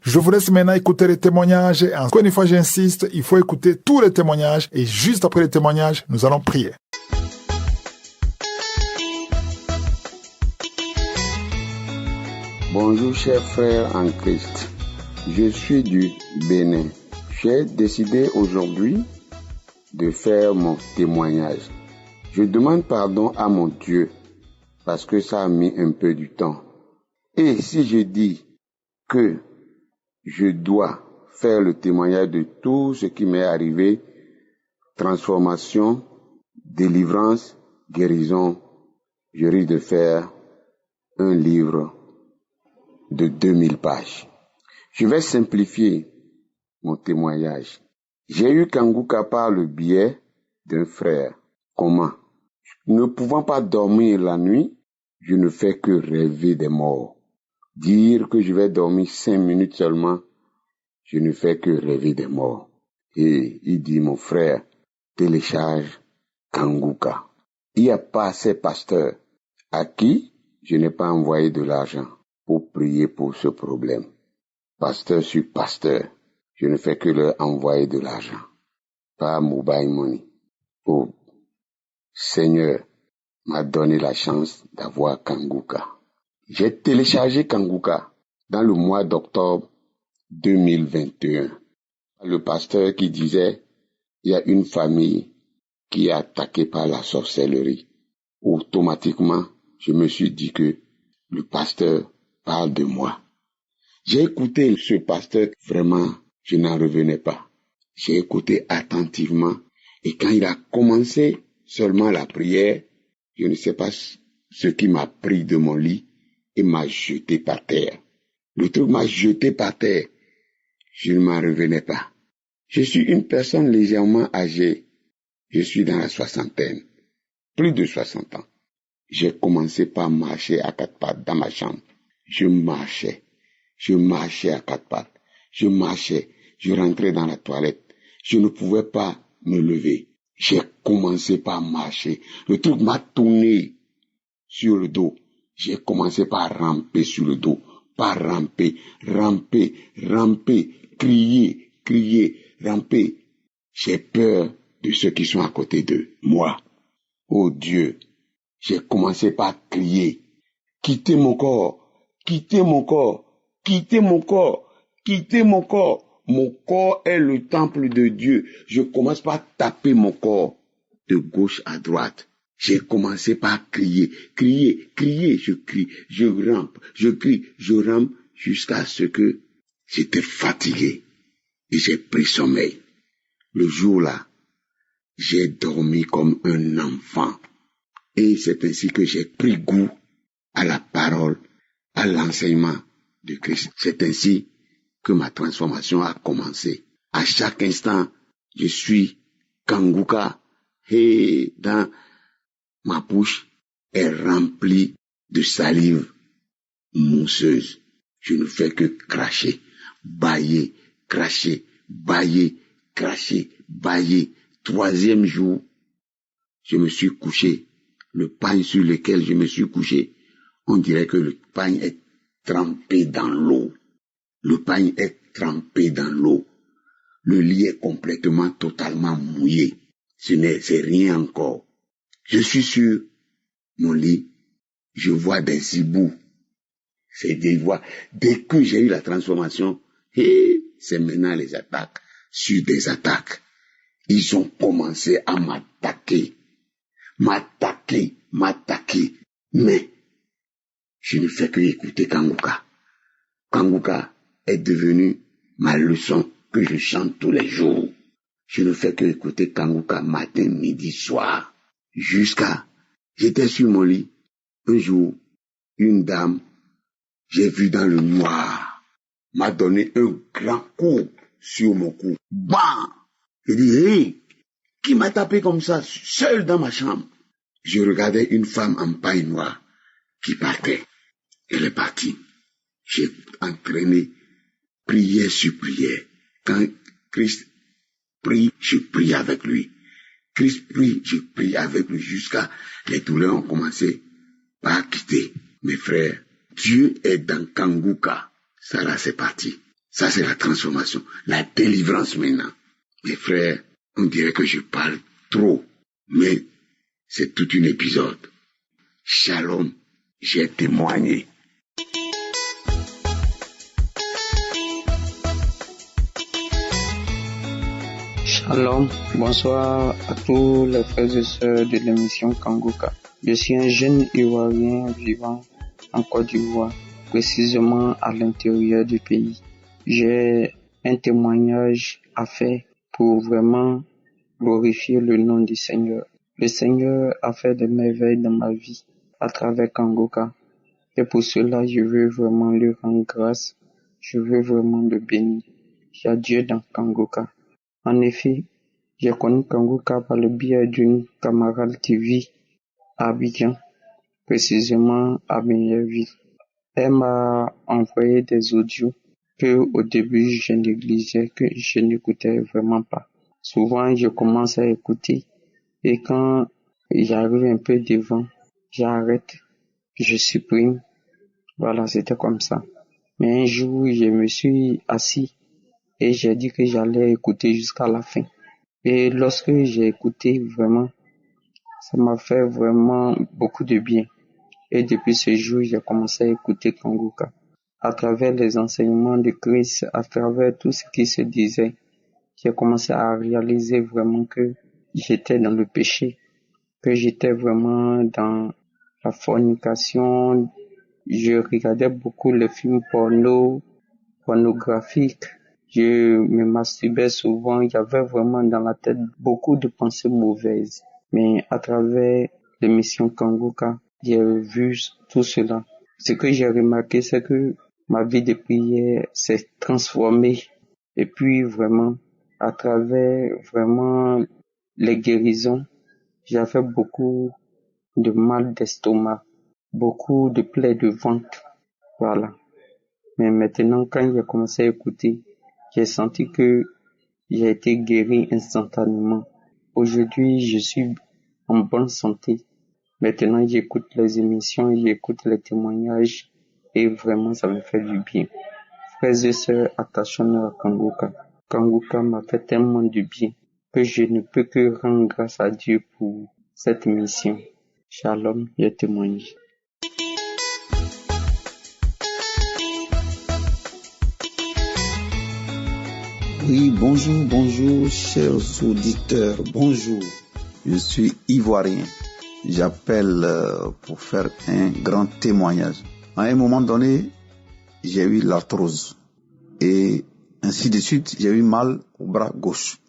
Je vous laisse maintenant écouter les témoignages. Et encore une fois, j'insiste, il faut écouter tous les témoignages. Et juste après les témoignages, nous allons prier. Bonjour chers frères en Christ. Je suis du Bénin. J'ai décidé aujourd'hui de faire mon témoignage. Je demande pardon à mon Dieu parce que ça a mis un peu du temps. Et si je dis que je dois faire le témoignage de tout ce qui m'est arrivé, transformation, délivrance, guérison, je risque de faire un livre de 2000 pages. Je vais simplifier mon témoignage. J'ai eu Kanguka par le biais d'un frère. Comment? Ne pouvant pas dormir la nuit, je ne fais que rêver des morts. Dire que je vais dormir 5 minutes seulement, je ne fais que rêver des morts. Et il dit, mon frère, télécharge Kanguka. Il n'y a pas assez pasteurs à qui je n'ai pas envoyé de l'argent pour prier pour ce problème. Pasteur sur pasteur, je ne fais que leur envoyer de l'argent, pas mobile money. Oh, Seigneur m'a donné la chance d'avoir Kanguka. J'ai téléchargé Kanguka dans le mois d'octobre 2021. Le pasteur qui disait, il y a une famille qui est attaquée par la sorcellerie. Automatiquement, je me suis dit que le pasteur parle de moi. J'ai écouté ce pasteur, vraiment, je n'en revenais pas. J'ai écouté attentivement et quand il a commencé seulement la prière, je ne sais pas ce qui m'a pris de mon lit et m'a jeté par terre. Le truc m'a jeté par terre. Je ne m'en revenais pas. Je suis une personne légèrement âgée. Je suis dans la soixantaine. Plus de 60 ans. J'ai commencé par marcher à 4 pattes dans ma chambre. Je marchais à 4 pattes. Je marchais. Je rentrais dans la toilette. Je ne pouvais pas me lever. J'ai commencé par marcher. Le truc m'a tourné sur le dos. J'ai commencé par ramper sur le dos. Par ramper, crier, ramper. J'ai peur de ceux qui sont à côté de moi. Oh Dieu, j'ai commencé par crier. Quittez mon corps, quittez mon corps, quittez mon corps, quittez mon corps. Mon corps est le temple de Dieu. Je commence par taper mon corps de gauche à droite. J'ai commencé par crier, je crie, je rampe, je crie, je rampe, jusqu'à ce que j'étais fatigué et j'ai pris sommeil. Le jour-là, j'ai dormi comme un enfant et c'est ainsi que j'ai pris goût à la parole, à l'enseignement de Christ. C'est ainsi que ma transformation a commencé. À chaque instant, je suis Kanguka et dans ma bouche est remplie de salive mousseuse. Je ne fais que cracher, bâiller, cracher, bâiller, cracher, bâiller. 3e jour, je me suis couché. Le pain sur lequel je me suis couché, on dirait que le pain est trempé dans l'eau. Le pain est trempé dans l'eau. Le lit est complètement, totalement mouillé. C'est rien encore. Je suis sur mon lit, je vois des hiboux. C'est des voix. Dès que j'ai eu la transformation, c'est maintenant les attaques sur des attaques. Ils ont commencé à m'attaquer. Mais je ne fais que écouter Kanguka. Kanguka est devenu ma leçon que je chante tous les jours. Je ne fais que écouter Kanguka matin, midi, soir. J'étais sur mon lit. Un jour, une dame, j'ai vu dans le noir, m'a donné un grand coup sur mon cou. Bam! J'ai dit, hey, qui m'a tapé comme ça, seul dans ma chambre? Je regardais une femme en paille noire qui partait. Elle est partie. J'ai entraîné prière sur prière. Quand Christ prie, je prie avec lui. Christ prie, je prie avec lui jusqu'à les douleurs ont commencé par quitter. Mes frères, Dieu est dans Kanguka. Ça là, c'est parti. Ça, c'est la transformation, la délivrance maintenant. Mes frères, on dirait que je parle trop, mais c'est tout un épisode. Shalom, j'ai témoigné. Shalom, bonsoir à tous les frères et sœurs de l'émission Kangoka. Je suis un jeune Ivoirien vivant en Côte d'Ivoire, précisément à l'intérieur du pays. J'ai un témoignage à faire pour vraiment glorifier le nom du Seigneur. Le Seigneur a fait des merveilles dans ma vie à travers Kangoka. Et pour cela, je veux vraiment lui rendre grâce. Je veux vraiment le bénir. Il y a Dieu dans Kangoka. En effet, j'ai connu Kangoka par le biais d'une camarade qui vit à Abidjan, précisément à Meilleville. Elle m'a envoyé des audios que au début je négligeais, que je n'écoutais vraiment pas. Souvent je commence à écouter et quand j'arrive un peu devant, j'arrête, je supprime. Voilà, c'était comme ça. Mais un jour, je me suis assis et j'ai dit que j'allais écouter jusqu'à la fin. Et lorsque j'ai écouté vraiment, ça m'a fait vraiment beaucoup de bien. Et depuis ce jour, j'ai commencé à écouter Kangoka. À travers les enseignements de Christ, à travers tout ce qui se disait, j'ai commencé à réaliser vraiment que j'étais dans le péché, que j'étais vraiment dans la fornication. Je regardais beaucoup les films pornographiques. Je me masturbais souvent. Il y avait vraiment dans la tête beaucoup de pensées mauvaises. Mais à travers l'émission Kangoka, j'ai vu tout cela. Ce que j'ai remarqué, c'est que ma vie de prière s'est transformée. Et puis vraiment, à travers vraiment les guérisons, j'avais beaucoup de mal d'estomac, beaucoup de plaies de ventre. Voilà. Mais maintenant, quand j'ai commencé à écouter, j'ai senti que j'ai été guéri instantanément. Aujourd'hui, je suis en bonne santé. Maintenant, j'écoute les émissions, j'écoute les témoignages et vraiment, ça me fait du bien. Frères et sœurs, attachons-nous à Kangoka. Kangoka m'a fait tellement du bien que je ne peux que rendre grâce à Dieu pour cette mission. Shalom, je témoigne. Oui, bonjour, chers auditeurs, bonjour. Je suis ivoirien. J'appelle pour faire un grand témoignage. À un moment donné, j'ai eu l'arthrose et ainsi de suite, j'ai eu mal au bras gauche.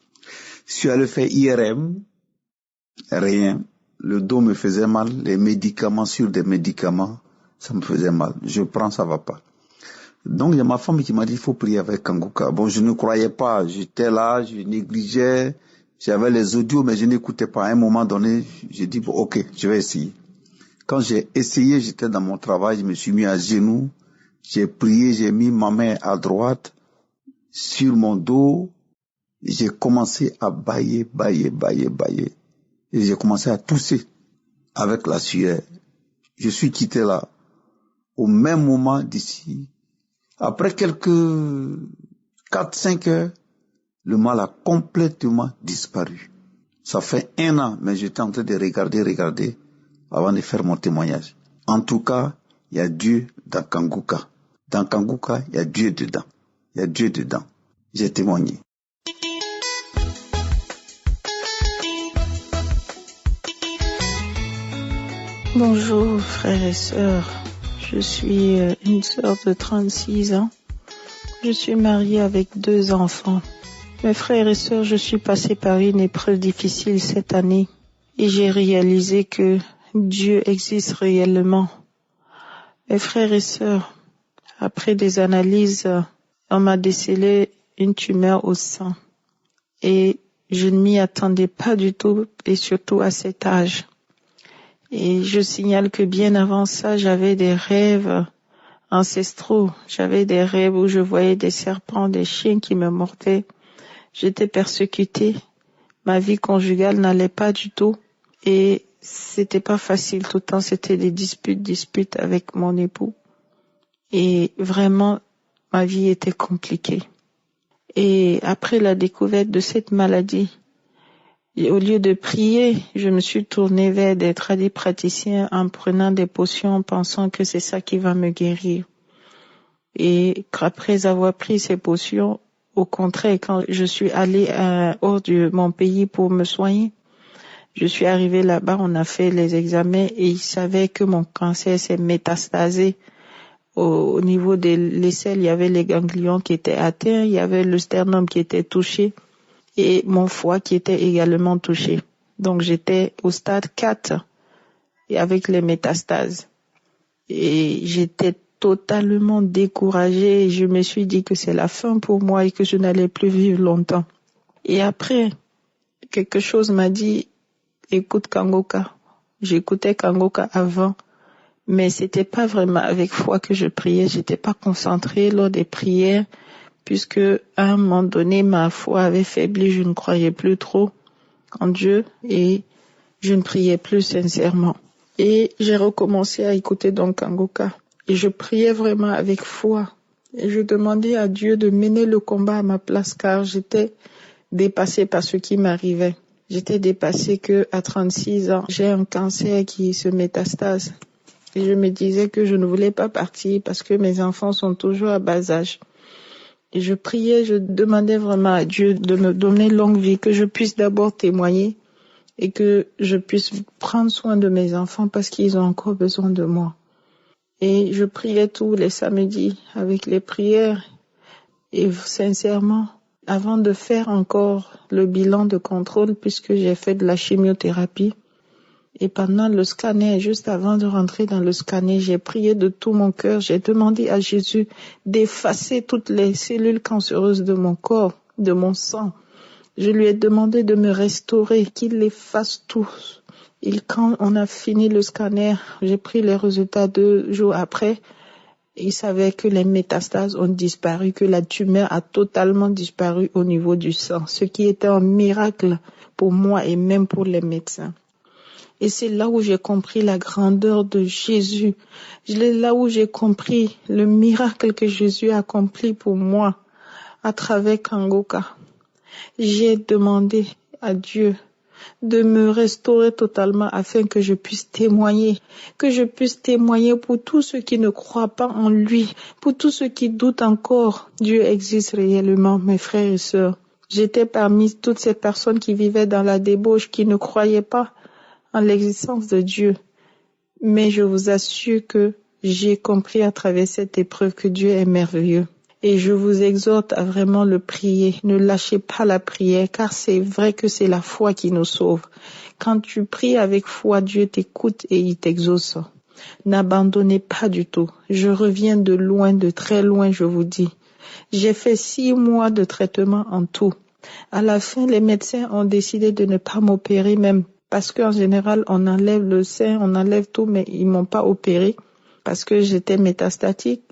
Je suis allé faire IRM, rien. Le dos me faisait mal, les médicaments sur des médicaments, ça me faisait mal. Je prends, ça va pas. Donc il y a ma femme qui m'a dit il faut prier avec Kangoka. Bon, je ne croyais pas, j'étais là, je négligeais, j'avais les audios mais je n'écoutais pas. À un moment donné, j'ai dit bon, ok, je vais essayer. Quand j'ai essayé, j'étais dans mon travail, je me suis mis à genoux, j'ai prié, j'ai mis ma main à droite sur mon dos, j'ai commencé à bailler. Et j'ai commencé à tousser avec la sueur. Je suis quitté là. Au même moment d'ici, après quelques 4-5 heures, le mal a complètement disparu. Ça fait 1 an, mais j'étais en train de regarder, avant de faire mon témoignage. En tout cas, il y a Dieu dans Kangoka. Dans Kangoka, il y a Dieu dedans. J'ai témoigné. Bonjour frères et sœurs, je suis une sœur de 36 ans. Je suis mariée avec 2 enfants. Mes frères et sœurs, je suis passée par une épreuve difficile cette année et j'ai réalisé que Dieu existe réellement. Mes frères et sœurs, après des analyses, on m'a décelé une tumeur au sein et je ne m'y attendais pas du tout et surtout à cet âge. Et je signale que bien avant ça, j'avais des rêves ancestraux. J'avais des rêves où je voyais des serpents, des chiens qui me mordaient. J'étais persécutée. Ma vie conjugale n'allait pas du tout. Et c'était pas facile. Tout le temps, c'était des disputes avec mon époux. Et vraiment, ma vie était compliquée. Et après la découverte de cette maladie, au lieu de prier, je me suis tournée vers des tradipraticiens en prenant des potions, pensant que c'est ça qui va me guérir. Et après avoir pris ces potions, au contraire, quand je suis allée hors de mon pays pour me soigner, je suis arrivée là-bas, on a fait les examens et ils savaient que mon cancer s'est métastasé. Au niveau de l'aisselle, il y avait les ganglions qui étaient atteints, il y avait le sternum qui était touché et mon foie qui était également touché. Donc j'étais au stade 4 et avec les métastases. Et j'étais totalement découragée et je me suis dit que c'est la fin pour moi et que je n'allais plus vivre longtemps. Et après, quelque chose m'a dit, écoute Kangoka. J'écoutais Kangoka avant, mais c'était pas vraiment avec foi que je priais, j'étais pas concentrée lors des prières, puisque à un moment donné, ma foi avait faibli, je ne croyais plus trop en Dieu et je ne priais plus sincèrement. Et j'ai recommencé à écouter donc Kangoka. Et je priais vraiment avec foi. Et je demandais à Dieu de mener le combat à ma place, car j'étais dépassée par ce qui m'arrivait. J'étais dépassée que à 36 ans, j'ai un cancer qui se métastase. Et je me disais que je ne voulais pas partir parce que mes enfants sont toujours à bas âge. Et je priais, je demandais vraiment à Dieu de me donner longue vie, que je puisse d'abord témoigner et que je puisse prendre soin de mes enfants parce qu'ils ont encore besoin de moi. Et je priais tous les samedis avec les prières. Et sincèrement, avant de faire encore le bilan de contrôle, puisque j'ai fait de la chimiothérapie, et pendant le scanner, juste avant de rentrer dans le scanner, j'ai prié de tout mon cœur. J'ai demandé à Jésus d'effacer toutes les cellules cancéreuses de mon corps, de mon sang. Je lui ai demandé de me restaurer, qu'il les fasse tous. Et quand on a fini le scanner, j'ai pris les résultats 2 jours après. Il savait que les métastases ont disparu, que la tumeur a totalement disparu au niveau du sang, ce qui était un miracle pour moi et même pour les médecins. Et c'est là où j'ai compris la grandeur de Jésus. C'est là où j'ai compris le miracle que Jésus a accompli pour moi à travers Kangoka. J'ai demandé à Dieu de me restaurer totalement afin que je puisse témoigner pour tous ceux qui ne croient pas en lui, pour tous ceux qui doutent encore. Dieu existe réellement, mes frères et sœurs. J'étais parmi toutes ces personnes qui vivaient dans la débauche, qui ne croyaient pas en l'existence de Dieu. Mais je vous assure que j'ai compris à travers cette épreuve que Dieu est merveilleux. Et je vous exhorte à vraiment le prier. Ne lâchez pas la prière, car c'est vrai que c'est la foi qui nous sauve. Quand tu pries avec foi, Dieu t'écoute et il t'exauce. N'abandonnez pas du tout. Je reviens de loin, de très loin, je vous dis. J'ai fait 6 mois de traitement en tout. À la fin, les médecins ont décidé de ne pas m'opérer même, parce qu'en général, on enlève le sein, on enlève tout, mais ils m'ont pas opéré parce que j'étais métastatique.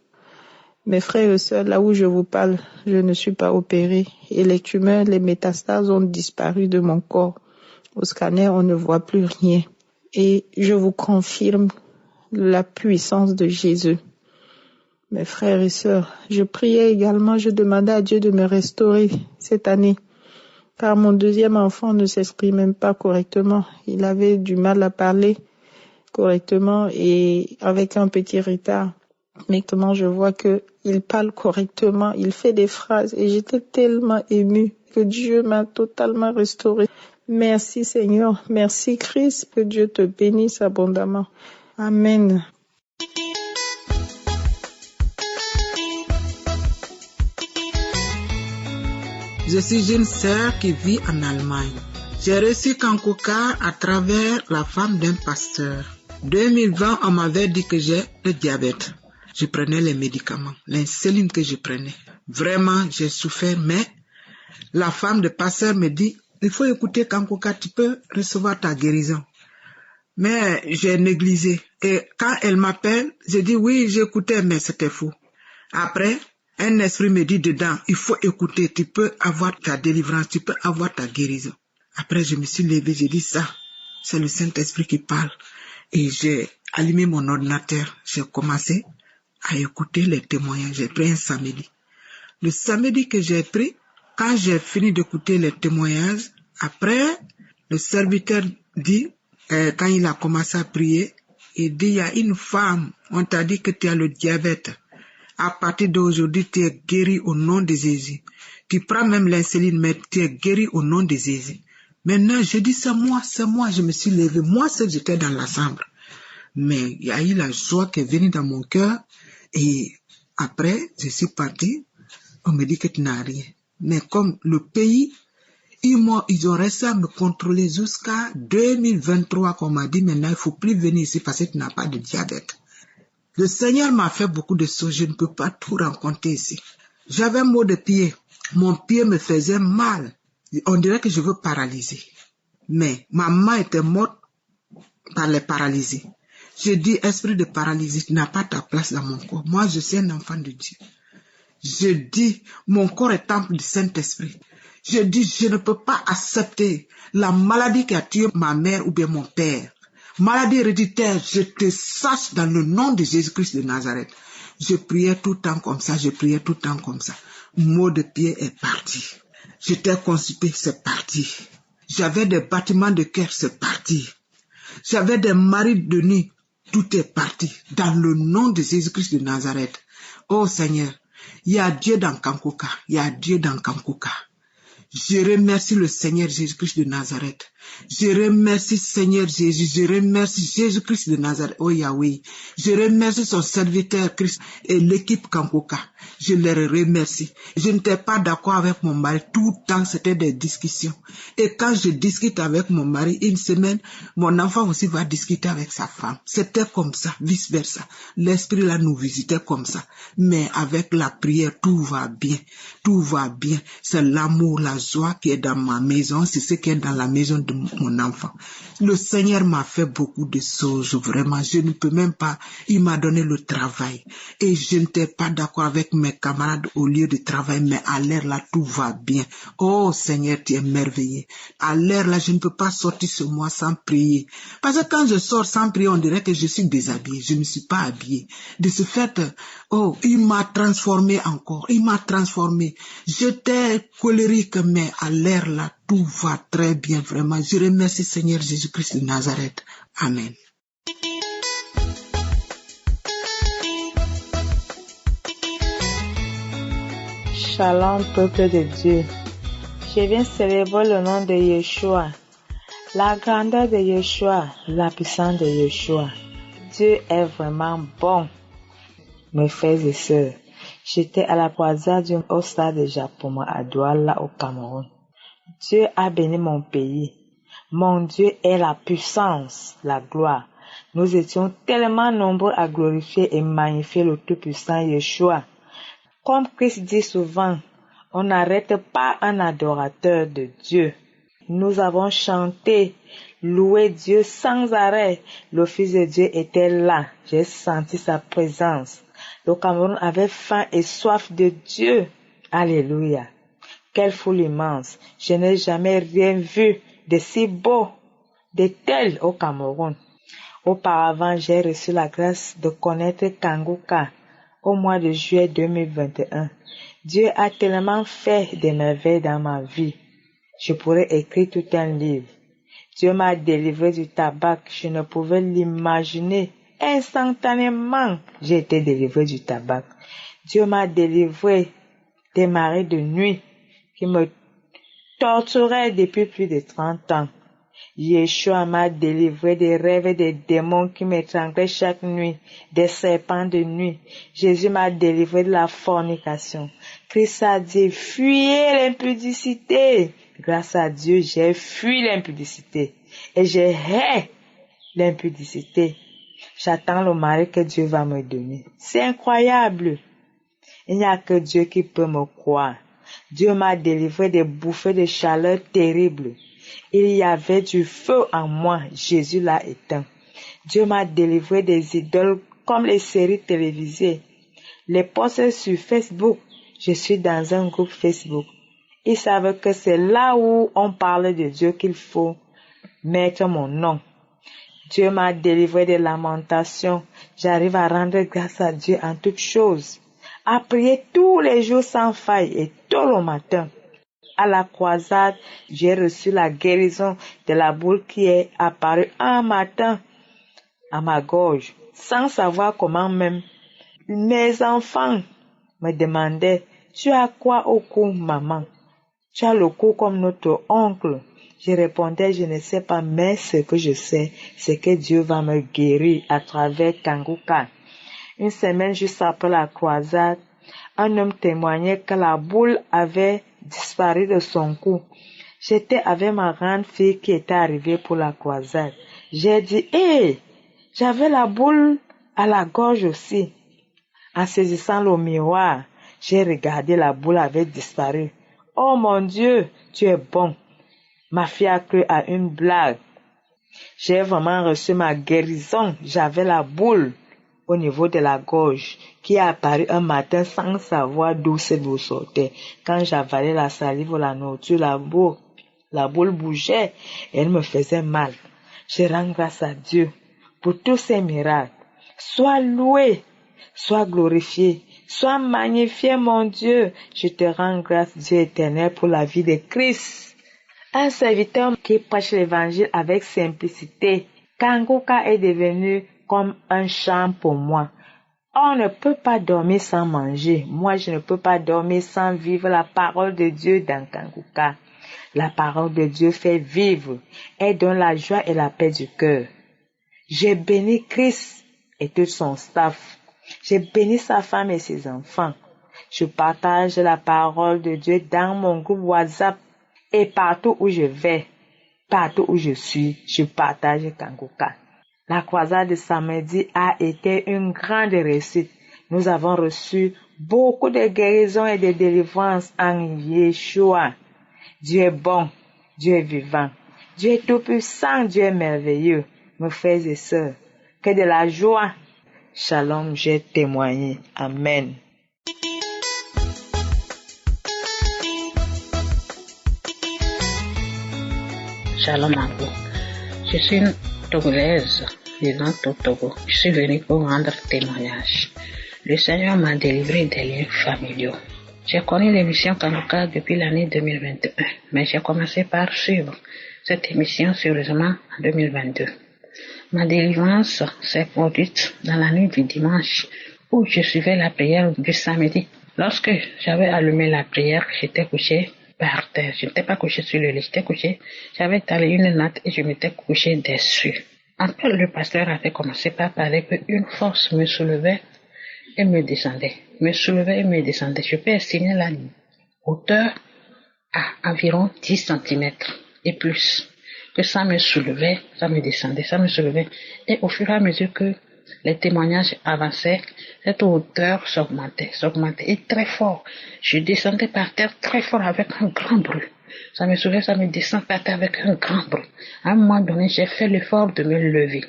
Mes frères et sœurs, là où je vous parle, je ne suis pas opérée. Et les tumeurs, les métastases ont disparu de mon corps. Au scanner, on ne voit plus rien. Et je vous confirme la puissance de Jésus. Mes frères et sœurs, je priais également, je demandais à Dieu de me restaurer cette année. Car mon deuxième enfant ne s'exprime même pas correctement. Il avait du mal à parler correctement et avec un petit retard. Maintenant, je vois qu'il parle correctement, il fait des phrases et j'étais tellement émue que Dieu m'a totalement restaurée. Merci Seigneur, merci Christ, que Dieu te bénisse abondamment. Amen. Je suis une sœur qui vit en Allemagne. J'ai reçu Kangoka à travers la femme d'un pasteur. 2020, on m'avait dit que j'ai le diabète. Je prenais les médicaments, l'insuline que je prenais. Vraiment, j'ai souffert, mais la femme de pasteur me dit, il faut écouter Kangoka, tu peux recevoir ta guérison. Mais j'ai négligé. Et quand elle m'appelle, je dis oui, j'écoutais, mais c'était faux. Après, un esprit me dit dedans, il faut écouter, tu peux avoir ta délivrance, tu peux avoir ta guérison. Après, je me suis levée, j'ai dit ça, c'est le Saint-Esprit qui parle. Et j'ai allumé mon ordinateur, j'ai commencé à écouter les témoignages. J'ai pris un samedi. Le samedi que j'ai pris, quand j'ai fini d'écouter les témoignages, après, le serviteur dit, quand il a commencé à prier, il dit, il y a une femme, on t'a dit que tu as le diabète. À partir d'aujourd'hui, tu es guéri au nom de Jésus. Tu prends même l'insuline, mais tu es guéri au nom de Jésus. Maintenant, je dis, c'est moi, je me suis levé. Moi, seul, j'étais dans la chambre. Mais il y a eu la joie qui est venue dans mon cœur. Et après, je suis parti. On me dit que tu n'as rien. Mais comme le pays, ils ont resté à me contrôler jusqu'à 2023, qu'on m'a dit, maintenant, il ne faut plus venir ici parce que tu n'as pas de diabète. Le Seigneur m'a fait beaucoup de choses. Je ne peux pas tout raconter ici. J'avais un mot de pied. Mon pied me faisait mal. On dirait que je veux paralyser. Mais ma main était morte par les paralysies. Je dis, esprit de paralysie, tu n'as pas ta place dans mon corps. Moi, je suis un enfant de Dieu. Je dis, mon corps est temple du Saint-Esprit. Je dis, je ne peux pas accepter la maladie qui a tué ma mère ou bien mon père. Maladie héréditaire, je te sache dans le nom de Jésus-Christ de Nazareth. Je priais tout le temps comme ça, Mot de pied est parti. J'étais constipé, c'est parti. J'avais des battements de cœur, c'est parti. J'avais des maris de nuit, tout est parti. Dans le nom de Jésus-Christ de Nazareth. Oh Seigneur, il y a Dieu dans Kankoka, Je remercie le Seigneur Jésus-Christ de Nazareth. Je remercie Seigneur Jésus. Je remercie Jésus-Christ de Nazareth. Oh Yahweh. Je remercie son serviteur Christ et l'équipe Kankoka. Je les remercie. Je n'étais pas d'accord avec mon mari. Tout le temps, c'était des discussions. Et quand je discute avec mon mari, une semaine, mon enfant aussi va discuter avec sa femme. C'était comme ça, vice versa. L'esprit là nous visitait comme ça. Mais avec la prière, tout va bien. Tout va bien. C'est l'amour, la joie qui est dans ma maison. C'est ce qui est dans la maison de mon enfant. Le Seigneur m'a fait beaucoup de choses, vraiment. Je ne peux même pas. Il m'a donné le travail. Et je n'étais pas d'accord avec mes camarades au lieu de travail, mais à l'air là, tout va bien. Oh Seigneur, tu es merveilleux. À l'air là, je ne peux pas sortir ce mois sans prier. Parce que quand je sors sans prier, on dirait que je suis déshabillée. Je ne suis pas habillée. De ce fait, oh, il m'a transformé encore. J'étais colérique, mais à l'air là, tout va très bien, vraiment. Je remercie Seigneur Jésus-Christ de Nazareth. Amen. Shalom, peuple de Dieu. Je viens célébrer le nom de Yeshua, la grandeur de Yeshua, la puissance de Yeshua. Dieu est vraiment bon. Mes frères et sœurs, j'étais à la croisade au stade de Japon, à Douala, au Cameroun. Dieu a béni mon pays. Mon Dieu est la puissance, la gloire. Nous étions tellement nombreux à glorifier et magnifier le tout-puissant Yeshua. Comme Christ dit souvent, on n'arrête pas un adorateur de Dieu. Nous avons chanté, loué Dieu sans arrêt. Le Fils de Dieu était là. J'ai senti sa présence. Le Cameroun avait faim et soif de Dieu. Alléluia. Quelle foule immense. Je n'ai jamais rien vu de si beau, de tel au Cameroun. Auparavant, j'ai reçu la grâce de connaître Kangoka au mois de juillet 2021. Dieu a tellement fait des merveilles dans ma vie. Je pourrais écrire tout un livre. Dieu m'a délivré du tabac. Je ne pouvais l'imaginer. Instantanément, j'ai été délivré du tabac. Dieu m'a délivré des maris de nuit qui me torturaient depuis plus de 30 ans. Yeshua m'a délivré des rêves et des démons qui m'étranglaient chaque nuit, des serpents de nuit. Jésus m'a délivré de la fornication. Christ a dit, fuyez l'impudicité. Grâce à Dieu, j'ai fui l'impudicité. Et je hais l'impudicité. J'attends le mari que Dieu va me donner. C'est incroyable. Il n'y a que Dieu qui peut me croire. Dieu m'a délivré des bouffées de chaleur terribles. Il y avait du feu en moi. Jésus l'a éteint. Dieu m'a délivré des idoles comme les séries télévisées. Les posts sur Facebook. Je suis dans un groupe Facebook. Ils savent que c'est là où on parle de Dieu qu'il faut mettre mon nom. Dieu m'a délivré des lamentations. J'arrive à rendre grâce à Dieu en toutes choses. À prier tous les jours sans faille et tôt le matin. À la croisade, j'ai reçu la guérison de la boule qui est apparue un matin à ma gorge, sans savoir comment même. Mes enfants me demandaient, tu as quoi au cou, maman? Tu as le cou comme notre oncle. Je répondais, je ne sais pas, mais ce que je sais, c'est que Dieu va me guérir à travers Kanguka. Une semaine juste après la croisade, un homme témoignait que la boule avait disparu de son cou. J'étais avec ma grande fille qui était arrivée pour la croisade. J'ai dit, j'avais la boule à la gorge aussi. En saisissant le miroir, j'ai regardé, la boule avait disparu. Oh mon Dieu, tu es bon. Ma fille a cru à une blague. J'ai vraiment reçu ma guérison. J'avais la boule au niveau de la gorge qui est apparue un matin sans savoir d'où cette boule sortait. Quand j'avalais la salive ou la nourriture, la boule bougeait et elle me faisait mal. Je rends grâce à Dieu pour tous ces miracles. Sois loué, sois glorifié, sois magnifié, mon Dieu. Je te rends grâce, Dieu éternel, pour la vie de Christ. Un serviteur qui prêche l'évangile avec simplicité. Kanguka est devenu comme un champ pour moi. On ne peut pas dormir sans manger. Moi, je ne peux pas dormir sans vivre la parole de Dieu dans Kanguka. La parole de Dieu fait vivre et donne la joie et la paix du cœur. J'ai béni Christ et tout son staff. J'ai béni sa femme et ses enfants. Je partage la parole de Dieu dans mon groupe WhatsApp et partout où je vais, partout où je suis, je partage Kanguka. La croisade de samedi a été une grande réussite. Nous avons reçu beaucoup de guérisons et de délivrances en Yeshua. Dieu est bon, Dieu est vivant, Dieu est tout-puissant, Dieu est merveilleux. Mes frères et sœurs, que de la joie. Shalom, j'ai témoigné. Amen. Shalom à vous. Je suis une Togolaise vivant au Togo. Je suis venue pour rendre témoignage. Le Seigneur m'a délivré des liens familiaux. J'ai connu l'émission Kanguka depuis l'année 2021, mais j'ai commencé par suivre cette émission sérieusement en 2022. Ma délivrance s'est produite dans la nuit du dimanche où je suivais la prière du samedi. Lorsque j'avais allumé la prière, j'étais couché par terre. Je n'étais pas couché sur le lit, j'étais couché. J'avais étalé une natte et je m'étais couché dessus. Après, le pasteur avait commencé par parler qu'une force me soulevait et me descendait. Me soulevait et me descendait. Je peux estimer la hauteur à environ 10 cm et plus. Que ça me soulevait, ça me descendait, ça me soulevait. Et au fur et à mesure que les témoignages avançaient, cette hauteur s'augmentait et très fort. Je descendais par terre très fort avec un grand bruit. Ça me soulevait, ça me descend par terre avec un grand bruit. À un moment donné, j'ai fait l'effort de me lever.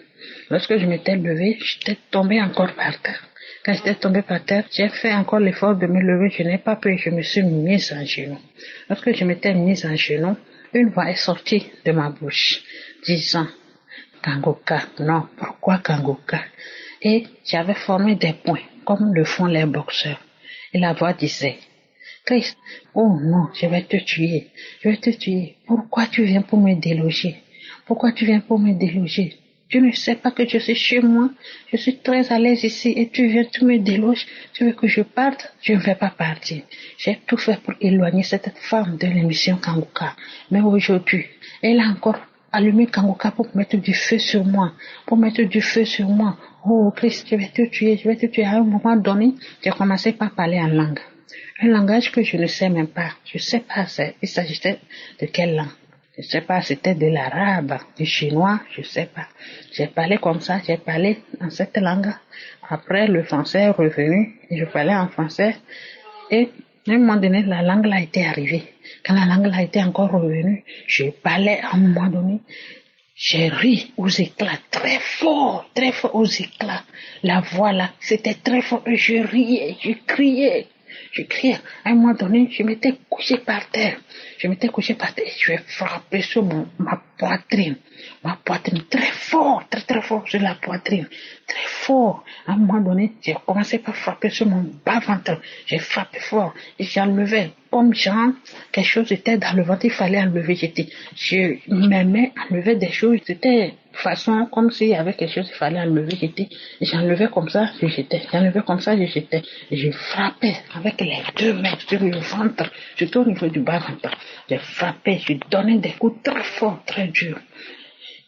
Lorsque je m'étais levé, j'étais tombé encore par terre. Quand j'étais tombé par terre, j'ai fait encore l'effort de me lever. Je n'ai pas pu, je me suis mise en genoux. Lorsque je m'étais mise en genoux, une voix est sortie de ma bouche, disant Kanguka, non, pourquoi Kanguka? Et j'avais formé des points, comme le font les boxeurs. Et la voix disait, Christ, oh non, je vais te tuer. Pourquoi tu viens pour me déloger? Tu ne sais pas que je suis chez moi, je suis très à l'aise ici et tu viens, tu me déloges, tu veux que je parte? Je ne vais pas partir. J'ai tout fait pour éloigner cette femme de l'émission Kanguka. Mais aujourd'hui, elle a encore allumé Kanguka pour mettre du feu sur moi, Oh Christ, je vais te tuer. À un moment donné, j'ai commencé par parler en langue. Un langage que je ne sais même pas. Je ne sais pas, il s'agissait de quelle langue. Je ne sais pas, c'était de l'arabe, du chinois, je ne sais pas. J'ai parlé comme ça, j'ai parlé dans cette langue. Après, le français est revenu, et je parlais en français. Et à un moment donné, la langue là était arrivée. Quand la langue là était encore revenue, je parlais à un moment donné. J'ai ri aux éclats, très fort aux éclats. La voix là, c'était très fort. Je riais, je criais. Je criais. À un moment donné, je m'étais couché par terre. Je vais frapper sur ma poitrine. Ma poitrine, très fort sur la poitrine. Très fort. À un moment donné, j'ai commencé par frapper sur mon bas-ventre. J'ai frappé fort. Et j'enlevais. Comme genre, quelque chose était dans le ventre, il fallait enlever. Je m'aimais enlever des choses. C'était façon comme s'il y avait quelque chose, il fallait enlever. J'enlevais comme ça, je jetais. J'enlevais comme ça, je jetais. Et je frappais avec les deux mains sur le ventre, surtout au niveau du bas-ventre. J'ai frappé, je donnais des coups très forts, très durs.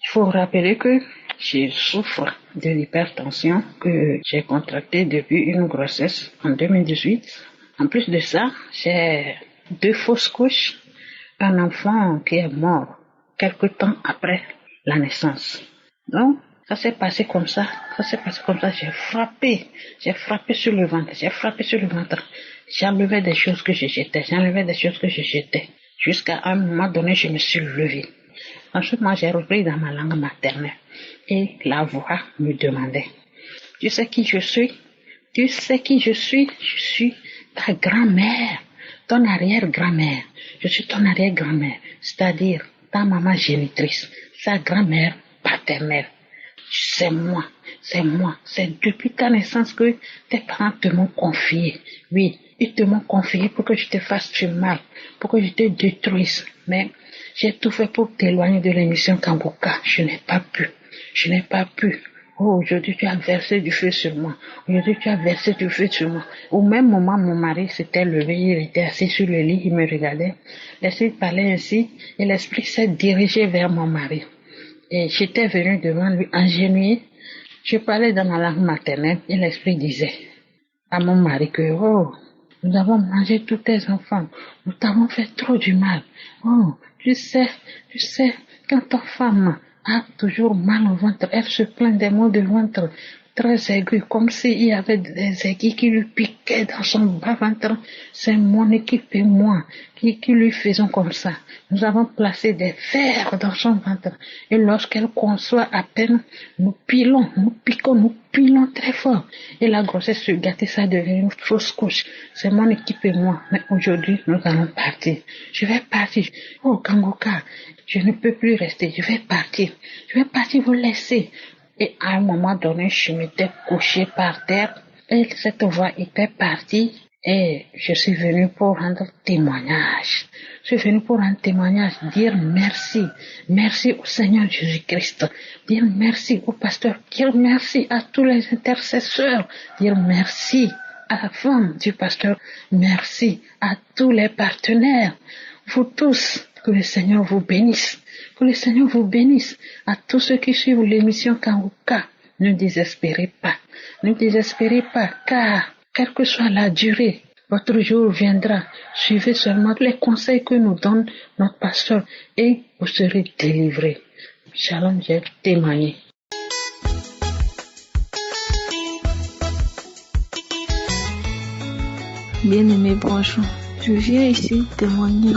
Il faut rappeler que je souffre de l'hypertension que j'ai contractée depuis une grossesse en 2018. En plus de ça, j'ai 2 fausses couches, un enfant qui est mort quelque temps après la naissance. Donc, ça s'est passé comme ça. J'ai frappé sur le ventre. J'enlevais des choses que je jetais. Jusqu'à un moment donné, je me suis levée. Ensuite, moi, j'ai repris dans ma langue maternelle. Et la voix me demandait, tu sais qui je suis? Je suis ta grand-mère, ton arrière-grand-mère. Je suis ton arrière-grand-mère, c'est-à-dire ta maman génitrice, sa grand-mère paternelle. C'est moi. C'est depuis ta naissance que tes parents te m'ont confié. Oui, ils te m'ont confié pour que je te fasse du mal, pour que je te détruise. Mais j'ai tout fait pour t'éloigner de l'émission Kangoka. Je n'ai pas pu. Oh, aujourd'hui tu as versé du feu sur moi. Au même moment, mon mari s'était levé, il était assis sur le lit, il me regardait. L'esprit parlait ainsi et l'esprit s'est dirigé vers mon mari. Et j'étais venue devant lui, agenouillée. Je parlais dans ma langue maternelle et l'esprit disait à mon mari que, oh, nous avons mangé tous tes enfants. Nous t'avons fait trop du mal. Oh, tu sais, quand ta femme a toujours mal au ventre, elle se plaint des maux de ventre très aigus, comme s'il y avait des aiguilles qui lui piquaient dans son bas-ventre. C'est mon équipe et moi qui lui faisons comme ça. Nous avons placé des fers dans son ventre. Et lorsqu'elle conçoit à peine, nous pilons très fort. Et la grossesse se gâte, ça devient une fausse couche. C'est mon équipe et moi. Mais aujourd'hui, nous allons partir. Je vais partir. Oh, Kangoka, je ne peux plus rester. Je vais partir, vous laisser. Et à un moment donné, je m'étais couchée par terre et cette voix était partie et je suis venue pour rendre témoignage. Dire merci au Seigneur Jésus-Christ, dire merci au pasteur, dire merci à tous les intercesseurs, dire merci à la femme du pasteur, merci à tous les partenaires, vous tous, que le Seigneur vous bénisse. À tous ceux qui suivent l'émission Kangoka, ne désespérez pas, car, quelle que soit la durée, votre jour viendra. Suivez seulement les conseils que nous donne notre pasteur et vous serez délivrés. Shalom, j'ai témoigné. Bien-aimé, bonjour. Je viens ici témoigner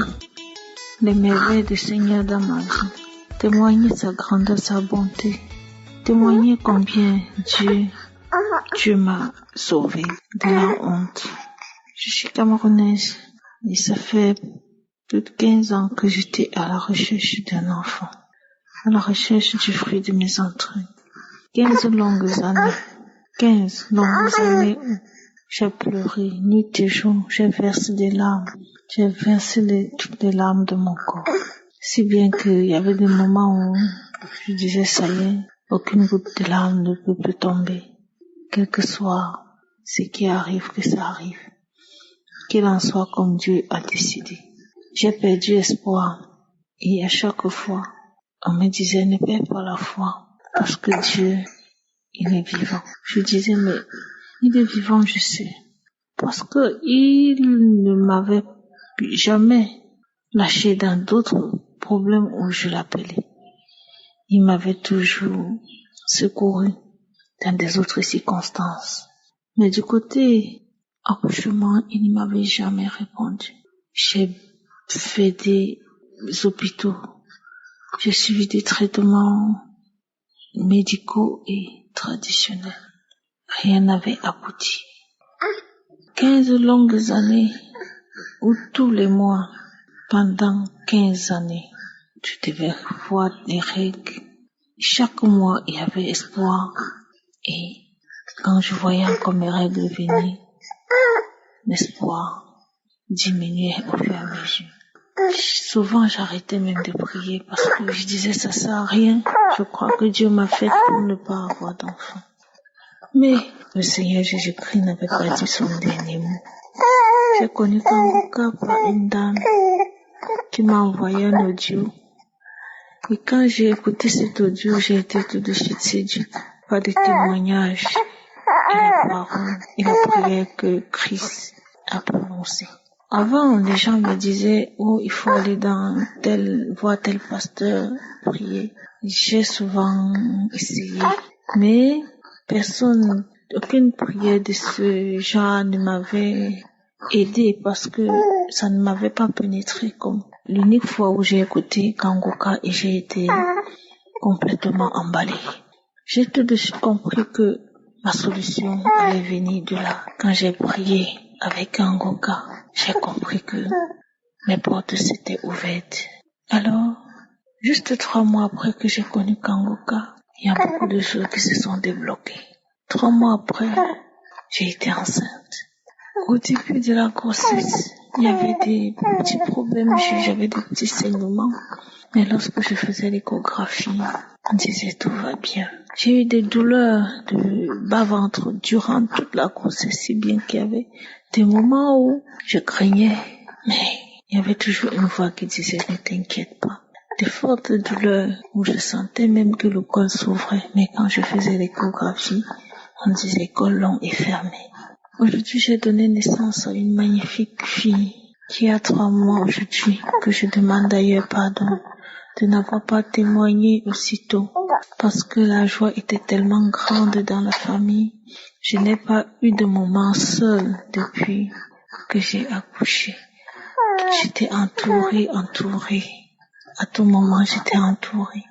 les merveilles du Seigneur dans ma vie. Témoigner sa grandeur, sa bonté. Témoigner combien Dieu m'a sauvé de la honte. Je suis camerounaise et ça fait plus de 15 ans que j'étais à la recherche d'un enfant, à la recherche du fruit de mes entrailles. 15 longues années où j'ai pleuré nuit et jour, j'ai versé des larmes, toutes les larmes de mon corps. Si bien qu'il y avait des moments où je disais ça y est, aucune goutte de larmes ne peut plus tomber. Quel que soit ce qui arrive, que ça arrive. Qu'il en soit comme Dieu a décidé. J'ai perdu espoir. Et à chaque fois, on me disait ne perds pas la foi. Parce que Dieu, il est vivant. Je disais mais il est vivant, je sais. Parce que il ne m'avait jamais lâché dans d'autres problèmes où je l'appelais. Il m'avait toujours secouru dans des autres circonstances. Mais du côté accouchement, il ne m'avait jamais répondu. J'ai fait des hôpitaux. J'ai suivi des traitements médicaux et traditionnels. Rien n'avait abouti. 15 longues années où tous les mois, pendant 15 années, je devais voir des règles. Chaque mois, il y avait espoir. Et quand je voyais encore mes règles venir, l'espoir diminuait au fur et à mesure. Souvent, j'arrêtais même de prier parce que je disais ça sert à rien. Je crois que Dieu m'a fait pour ne pas avoir d'enfant. Mais le Seigneur Jésus-Christ n'avait pas dit son dernier mot. J'ai connu Kangoka par une dame qui m'a envoyé un audio. Et quand j'ai écouté cet audio, j'ai été tout de suite séduite par des témoignages et la parole et la prière que Christ a prononcée. Avant, les gens me disaient, oh, il faut aller voir tel pasteur, prier. J'ai souvent essayé, mais aucune prière de ce genre ne m'avait aidé parce que ça ne m'avait pas pénétré comme l'unique fois où j'ai écouté Kangoka et j'ai été complètement emballée. J'ai tout de suite compris que ma solution allait venir de là. Quand j'ai prié avec Kangoka, j'ai compris que mes portes s'étaient ouvertes. Alors, juste 3 mois après que j'ai connu Kangoka, il y a beaucoup de choses qui se sont débloquées. 3 mois après, j'ai été enceinte. Au début de la grossesse, il y avait des petits problèmes, j'avais des petits saignements. Mais lorsque je faisais l'échographie, on disait tout va bien. J'ai eu des douleurs de bas-ventre durant toute la grossesse, si bien qu'il y avait des moments où je craignais, mais il y avait toujours une voix qui disait ne t'inquiète pas. Des fortes douleurs où je sentais même que le col s'ouvrait, mais quand je faisais l'échographie, on disait colon est fermé. Aujourd'hui, j'ai donné naissance à une magnifique fille qui a 3 mois aujourd'hui, que je demande d'ailleurs pardon de n'avoir pas témoigné aussitôt parce que la joie était tellement grande dans la famille. Je n'ai pas eu de moment seul depuis que j'ai accouché. J'étais entourée. À tout moment, j'étais entourée.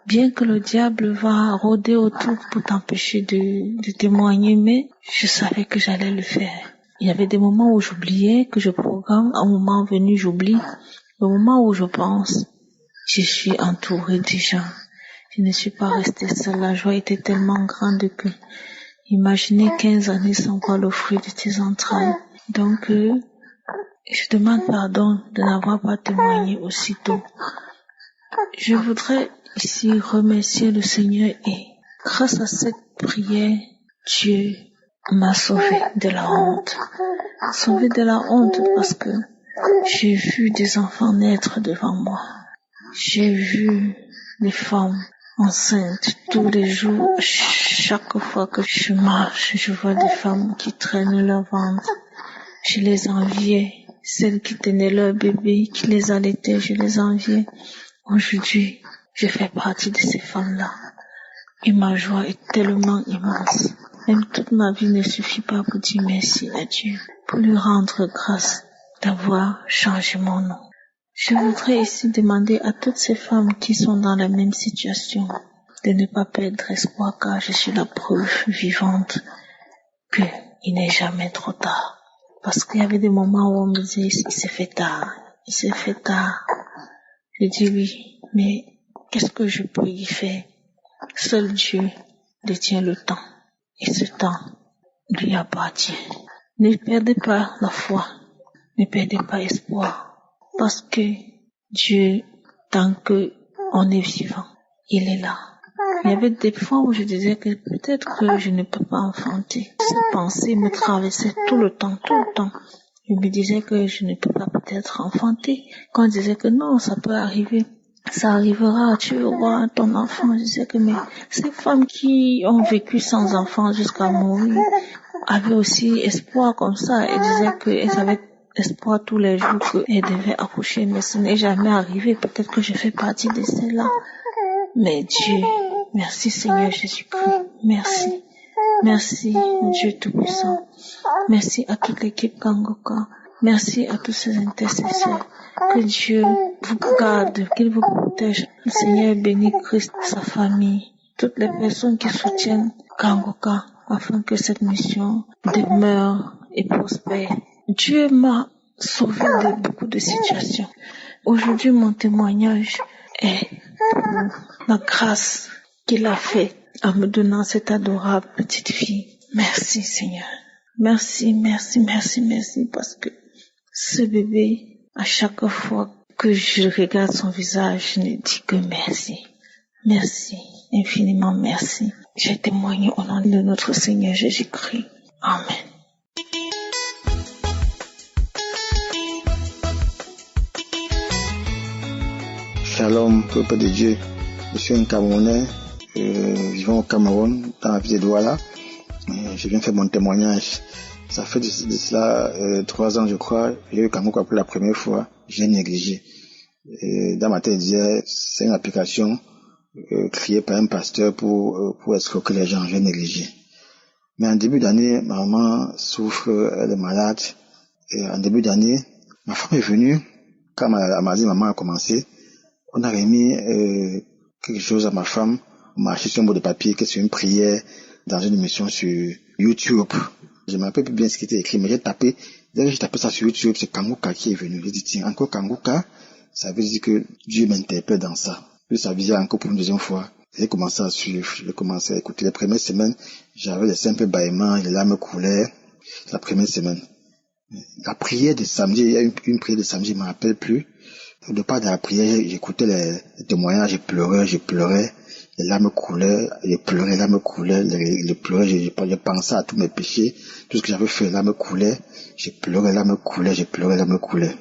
Bien que le diable va rôder autour pour t'empêcher de témoigner, mais je savais que j'allais le faire. Il y avait des moments où j'oubliais que je programme, un moment venu j'oublie. Le moment où je pense, je suis entourée de gens. Je ne suis pas restée seule. La joie était tellement grande que, imaginez 15 années sans voir le fruit de tes entrailles. Donc, je demande pardon de n'avoir pas témoigné aussitôt. Je voudrais ici remercier le Seigneur et grâce à cette prière, Dieu m'a sauvée de la honte. Sauvée de la honte parce que j'ai vu des enfants naître devant moi. J'ai vu des femmes enceintes tous les jours. Chaque fois que je marche, je vois des femmes qui traînent leur ventre. Je les enviais. Celles qui tenaient leur bébé, qui les allaitaient, je les enviais. Aujourd'hui, je fais partie de ces femmes-là. Et ma joie est tellement immense. Même toute ma vie ne suffit pas pour dire merci à Dieu, pour lui rendre grâce d'avoir changé mon nom. Je voudrais ici demander à toutes ces femmes qui sont dans la même situation de ne pas perdre espoir, car je suis la preuve vivante qu'il n'est jamais trop tard. Parce qu'il y avait des moments où on me disait il s'est fait tard. Je dis oui, mais qu'est-ce que je peux y faire? Seul Dieu détient le temps. Et ce temps lui appartient. Ne perdez pas la foi. Ne perdez pas espoir. Parce que Dieu, tant que on est vivant, il est là. Il y avait des fois où je disais que peut-être que je ne peux pas enfanter. Cette pensée me traversait tout le temps. Je me disais que je ne peux pas peut-être enfanter. Quand on disait que non, ça peut arriver. Ça arrivera, tu auras ton enfant. Je disais que mais ces femmes qui ont vécu sans enfant jusqu'à mourir avaient aussi espoir comme ça. Elles disaient qu'elles avaient espoir tous les jours qu'elles devaient accoucher, mais ce n'est jamais arrivé. Peut-être que je fais partie de celles-là. Mais Dieu, merci Seigneur Jésus-Christ. Merci Dieu Tout-Puissant. Merci à toute l'équipe Kangoka. Merci à tous ces intercesseurs. Que Dieu vous garde, qu'il vous protège. Le Seigneur bénit Christ, sa famille, toutes les personnes qui soutiennent Kangoka afin que cette mission demeure et prospère. Dieu m'a sauvé de beaucoup de situations. Aujourd'hui, mon témoignage est la grâce qu'il a fait en me donnant cette adorable petite fille. Merci Seigneur. Merci, parce que ce bébé, à chaque fois que je regarde son visage, je ne dis que merci. Merci, infiniment merci. J'ai témoigné au nom de notre Seigneur Jésus-Christ. Amen. Shalom, peuple de Dieu. Je suis un Camerounais vivant au Cameroun, dans la ville de Douala. Je viens faire mon témoignage. Ça fait de cela 3 ans, je crois. J'ai eu Kangoka pour la première fois. J'ai négligé. Dans ma tête, c'est une application créée par un pasteur pour escroquer les gens. J'ai négligé. Mais en début d'année, ma maman souffre, elle est malade. Et en début d'année, ma femme est venue. Quand elle m'a dit maman a commencé, on a remis quelque chose à ma femme. On m'a acheté sur un bout de papier, que c'est une prière dans une émission sur YouTube. Je ne me rappelle plus bien ce qui était écrit, mais j'ai tapé ça sur YouTube, c'est Kangoka qui est venu. J'ai dit, tiens, encore Kangoka, ça veut dire que Dieu m'interpelle dans ça. Puis ça vient encore pour une deuxième fois. J'ai commencé à suivre, j'ai commencé à écouter. Les premières semaines, j'avais des simples bâillements, les larmes coulaient. La première semaine. La prière de samedi, il y a une prière de samedi, je ne me rappelle plus. Au départ de la prière, j'écoutais les témoignages, je pleurais. Les larmes coulaient, je pleurais, les larmes coulaient, je pleurais, je pensais à tous mes péchés, tout ce que j'avais fait, les larmes coulaient, je pleurais, les larmes coulaient.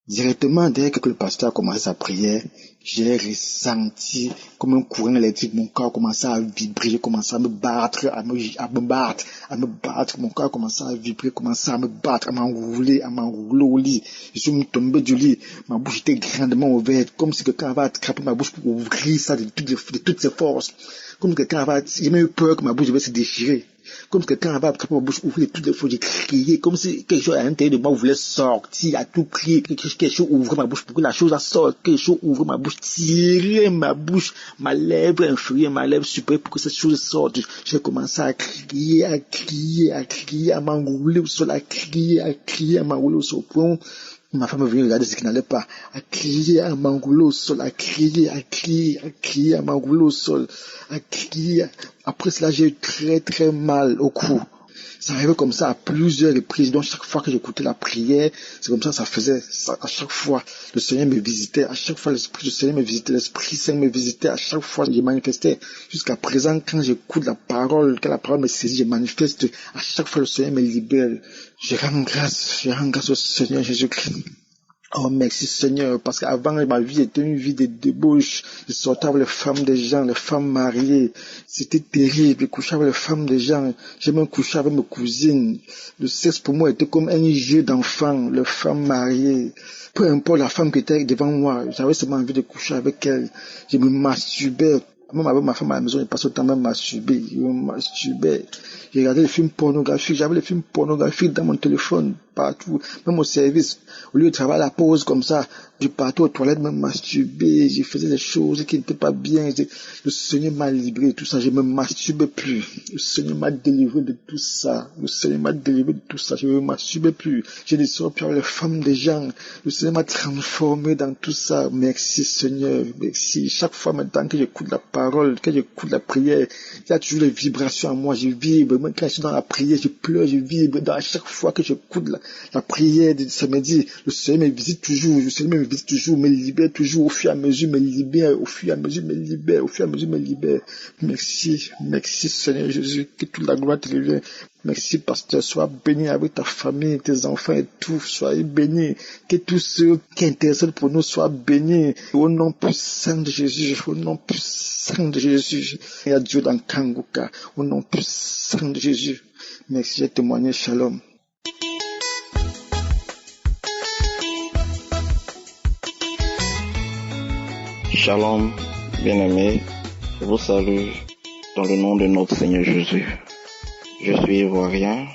Directement, dès que le pasteur a commencé sa prière, j'ai ressenti comme un courant électrique, mon corps commençait à vibrer, j'ai commencé à me battre, mon corps commençait à vibrer, commençait à me battre, à m'enrouler au lit. Je suis tombé du lit, ma bouche était grandement ouverte, comme si quelqu'un avait attrapé ma bouche pour ouvrir ça de toutes ses forces. Comme si quelqu'un avait, j'ai même eu peur que ma bouche devait se déchirer. Comme si quelqu'un avait attrapé ma bouche, ouvrir toutes les fois, j'ai crié, comme si quelque chose à l'intérieur de moi voulait sortir, à tout prix, quelque chose ouvrait ma bouche pour que la chose sorte, quelque chose ouvre ma bouche, tirer ma bouche, ma lèvre inférieure, ma lèvre supérieure pour que cette chose sorte. J'ai commencé à crier, à m'enrouler au sol, à m'enrouler au sol. Ma femme est venue regarder ce qui n'allait pas, à crier, à m'enrouler au sol, à crier, à m'enrouler au sol, à crier. Après cela, j'ai eu très très mal au cou. Ça arrivait comme ça à plusieurs reprises. Donc chaque fois que j'écoutais la prière, c'est comme ça faisait. Ça, à chaque fois, le Seigneur me visitait. À chaque fois, l'Esprit du Seigneur me visitait. L'Esprit Saint me visitait. À chaque fois, je manifestais. Jusqu'à présent, quand j'écoute la parole, quand la parole me saisit, je manifeste. À chaque fois, le Seigneur me libère. Je rends grâce au Seigneur Jésus-Christ. Oh, merci Seigneur, parce qu'avant, ma vie était une vie de débauche. Je sortais avec les femmes des gens, les femmes mariées. C'était terrible. Je couchais avec les femmes des gens. J'ai même couché avec mes cousines. Le sexe pour moi était comme un jeu d'enfant, les femmes mariées. Peu importe la femme qui était devant moi, j'avais seulement envie de coucher avec elle. Je me masturbais. Même avec ma femme à la maison, je passais autant même masturber. Je me masturbais. J'ai regardé les films pornographiques. J'avais les films pornographiques dans mon téléphone, partout. Même au service. Au lieu de travailler à la pause comme ça, je partais aux toilettes me masturber. Je faisais des choses qui n'étaient pas bien. Le Seigneur m'a libéré de tout ça. Je me masturbais plus. Le Seigneur m'a délivré de tout ça. Je me masturbais plus. J'ai des soeurs avec les femmes des gens. Le Seigneur m'a transformé dans tout ça. Merci Seigneur. Merci. Chaque fois maintenant que j'écoute la parole, que j'écoute la prière, il y a toujours les vibrations en moi. Je vibre. Même quand je suis dans la prière, je pleure, je vibre. À chaque fois que j'écoute la prière de samedi, le Seigneur me visite toujours. Le Seigneur me visite toujours, me libère toujours. Au fur et à mesure, me libère. Merci Seigneur Jésus. Que toute la gloire te revienne. Merci pasteur. Sois béni avec ta famille, tes enfants et tout. Soyez bénis. Que tous ceux qui intercèdent pour nous soient bénis. Au nom puissant de Jésus. Il y a Dieu dans Kangoka. Au nom puissant de Jésus. Merci, j'ai témoigné. Shalom. Shalom, bien-aimés, je vous salue dans le nom de notre Seigneur Jésus. Je suis ivoirien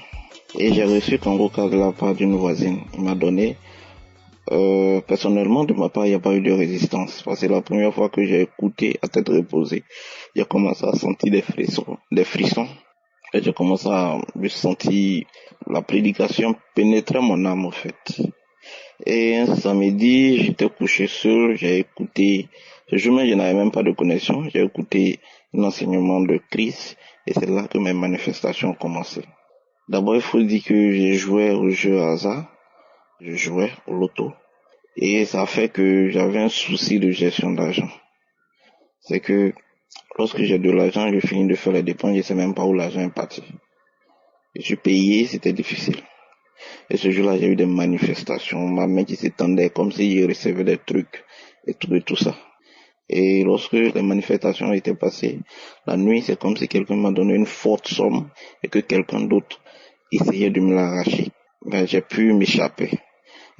et j'ai reçu Kangoka de la part d'une voisine. Il m'a donné. Personnellement, de ma part, il n'y a pas eu de résistance. Parce que c'est la première fois que j'ai écouté à tête reposée. J'ai commencé à sentir des frissons. Et j'ai commencé à me sentir, la prédication pénétrait mon âme en fait. Et un samedi, j'étais couché seul, j'ai écouté, ce jour-là, je n'avais même pas de connexion, j'ai écouté l'enseignement de Christ et c'est là que mes manifestations ont commencé. D'abord, il faut dire que j'ai joué au jeu hasard, je jouais au loto et ça fait que j'avais un souci de gestion d'argent. C'est que lorsque j'ai de l'argent, je finis de faire les dépenses, je ne sais même pas où l'argent est parti. Je suis payé, c'était difficile. Et ce jour-là, j'ai eu des manifestations, ma main qui s'étendait comme si je recevais des trucs et tout ça. Et lorsque les manifestations étaient passées, la nuit, c'est comme si quelqu'un m'a donné une forte somme et que quelqu'un d'autre essayait de me l'arracher. Ben, j'ai pu m'échapper.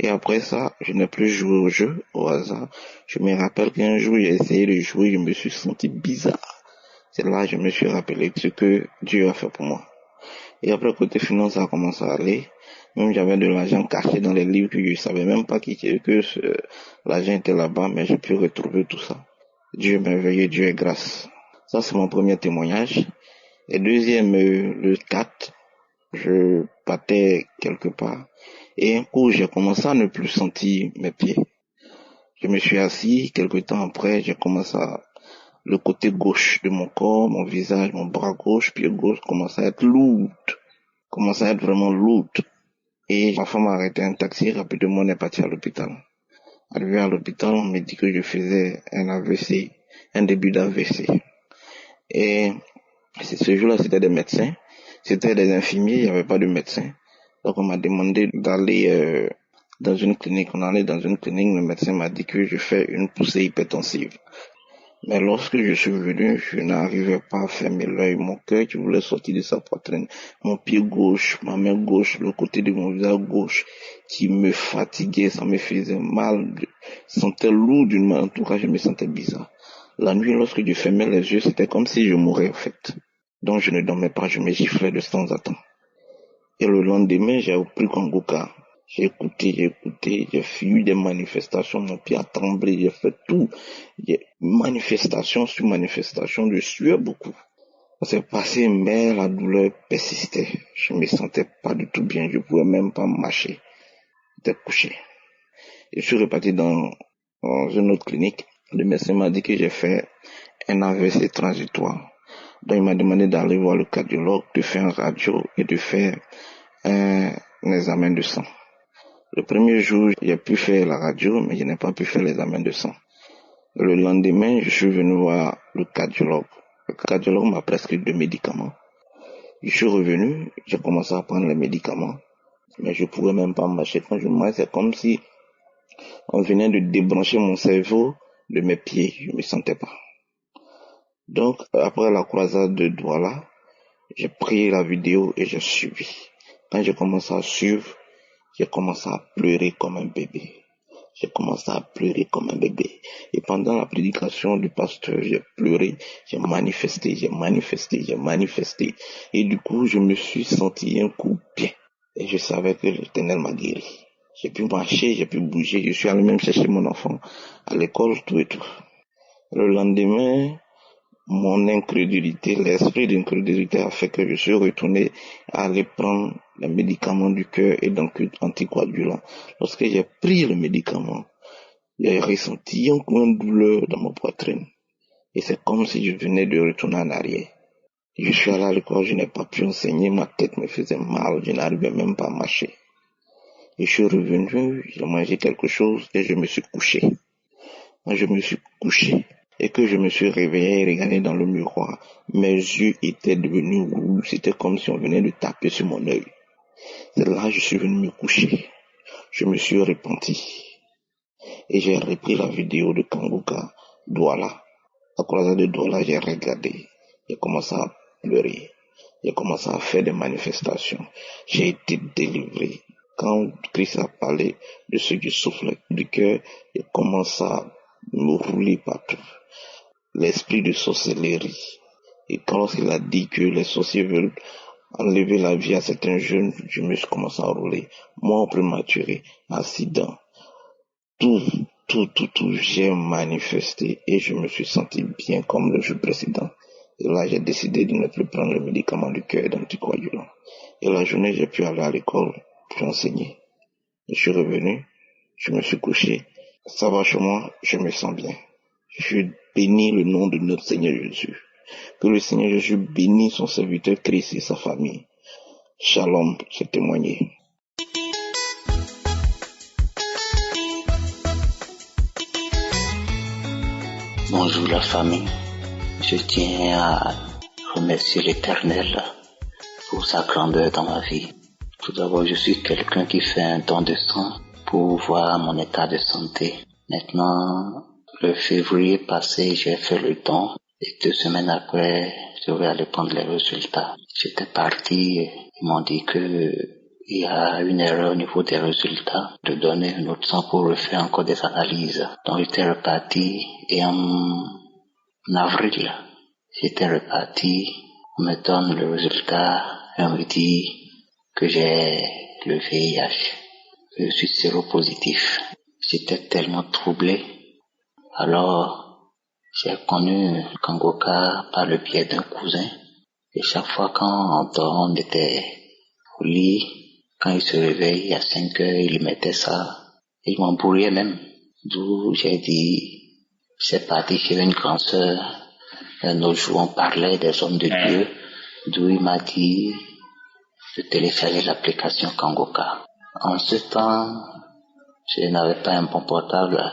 Et après ça, je n'ai plus joué au jeu, au hasard. Je me rappelle qu'un jour, j'ai essayé de jouer, je me suis senti bizarre. C'est là que je me suis rappelé ce que Dieu a fait pour moi. Et après, côté finance, ça a commencé à aller. Même j'avais de l'argent caché dans les livres que je savais même pas que l'argent était là-bas, mais j'ai pu retrouver tout ça. Dieu est merveilleux, Dieu est grâce. Ça, c'est mon premier témoignage. Et deuxième, le 4, je partais quelque part. Et un coup, j'ai commencé à ne plus sentir mes pieds. Je me suis assis, quelque temps après, j'ai commencé à, le côté gauche de mon corps, mon visage, mon bras gauche, pied gauche, commençait à être lourd. Commençait à être vraiment lourd. Et ma femme a arrêté un taxi, rapidement on est parti à l'hôpital. Arrivé à l'hôpital, on m'a dit que je faisais un AVC, un début d'AVC. Et ce jour-là, c'était des médecins, c'était des infirmiers, il n'y avait pas de médecins. Donc on m'a demandé d'aller dans une clinique. On allait dans une clinique, le médecin m'a dit que je fais une poussée hypertensive. Mais lorsque je suis venu, je n'arrivais pas à fermer l'œil. Mon cœur qui voulait sortir de sa poitrine. Mon pied gauche, ma main gauche, le côté de mon visage gauche qui me fatiguait, ça me faisait mal. Je sentais lourd d'une main. En tout cas, je me sentais bizarre. La nuit, lorsque je fermais les yeux, c'était comme si je mourais en fait. Donc je ne dormais pas, je me giflais de temps à temps. Et le lendemain, j'ai pris Kangoka. J'ai écouté, j'ai eu des manifestations, mon pied a tremblé, j'ai fait tout. Manifestation sur manifestation, je suais beaucoup. Ça s'est passé, mais la douleur persistait. Je me sentais pas du tout bien, je pouvais même pas marcher. J'étais couché. Je suis reparti dans une autre clinique. Le médecin m'a dit que j'ai fait un AVC transitoire. Donc il m'a demandé d'aller voir le cardiologue, de faire un radio et de faire un examen de sang. Le premier jour, j'ai pu faire la radio, mais je n'ai pas pu faire l'examen de sang. Le lendemain, je suis venu voir le cardiologue. Le cardiologue m'a prescrit 2 médicaments. Je suis revenu, j'ai commencé à prendre les médicaments, mais je ne pouvais même pas marcher. Quand je marche, c'est comme si on venait de débrancher mon cerveau de mes pieds. Je ne me sentais pas. Donc, après la croisade de Douala, j'ai pris la vidéo et j'ai suivi. Quand j'ai commencé à suivre, j'ai commencé à pleurer comme un bébé. J'ai commencé à pleurer comme un bébé. Et pendant la prédication du pasteur, j'ai pleuré, j'ai manifesté. Et du coup, je me suis senti un coup bien. Et je savais que l'Éternel m'a guéri. J'ai pu marcher, j'ai pu bouger. Je suis allé même chercher mon enfant à l'école, tout et tout. Le lendemain, mon incrédulité, l'esprit d'incrédulité a fait que je suis retourné à aller prendre les médicaments du cœur et donc anticoagulant. Lorsque j'ai pris le médicament, j'ai ressenti un coin de douleur dans ma poitrine. Et c'est comme si je venais de retourner en arrière. Je suis allé à l'école, je n'ai pas pu enseigner, ma tête me faisait mal, je n'arrivais même pas à marcher. Et je suis revenu, j'ai mangé quelque chose et je me suis couché. Quand je me suis couché, et que je me suis réveillé et regardé dans le miroir, mes yeux étaient devenus rouges, c'était comme si on venait de taper sur mon œil. C'est là que je suis venu me coucher. Je me suis repenti. Et j'ai repris la vidéo de Kangoka, Douala. À croisade de Douala, j'ai regardé. J'ai commencé à pleurer. J'ai commencé à faire des manifestations. J'ai été délivré. Quand Christ a parlé de ce qui souffle du cœur, il commence à me rouler partout. L'esprit de sorcellerie. Et quand il a dit que les sorciers veulent enlever la vie à certains jeunes, je me suis commencé à rouler. Mort prématuré, accident. Tout, j'ai manifesté et je me suis senti bien comme le jour précédent. Et là, j'ai décidé de ne plus prendre le médicament du cœur et d'anticoagulant. Et la journée, j'ai pu aller à l'école pour enseigner. Je suis revenu, je me suis couché. Ça va chez moi, je me sens bien. Je bénis le nom de notre Seigneur Jésus. Que le Seigneur Jésus bénisse son serviteur Christ et sa famille. Shalom, c'est témoigné. Bonjour la famille. Je tiens à remercier l'Éternel pour sa grandeur dans ma vie. Tout d'abord, je suis quelqu'un qui fait un don de sang pour voir mon état de santé. Maintenant, le février passé, j'ai fait le don et 2 semaines après, je vais aller prendre les résultats. J'étais parti, ils m'ont dit que il y a une erreur au niveau des résultats, de donner un autre sang pour refaire encore des analyses. Donc j'étais reparti et en avril, j'étais reparti, on me donne le résultat et on me dit que j'ai le VIH, que je suis séropositif. J'étais tellement troublé. Alors, j'ai connu Kangoka par le biais d'un cousin. Et chaque fois quand on était au lit, quand il se réveille à 5 heures, il mettait ça. Il m'embrouillait même. D'où j'ai dit, c'est parti chez une grande sœur. Un autre jour, on parlait des hommes de Dieu. D'où il m'a dit de télécharger l'application Kangoka. En ce temps, je n'avais pas un bon portable.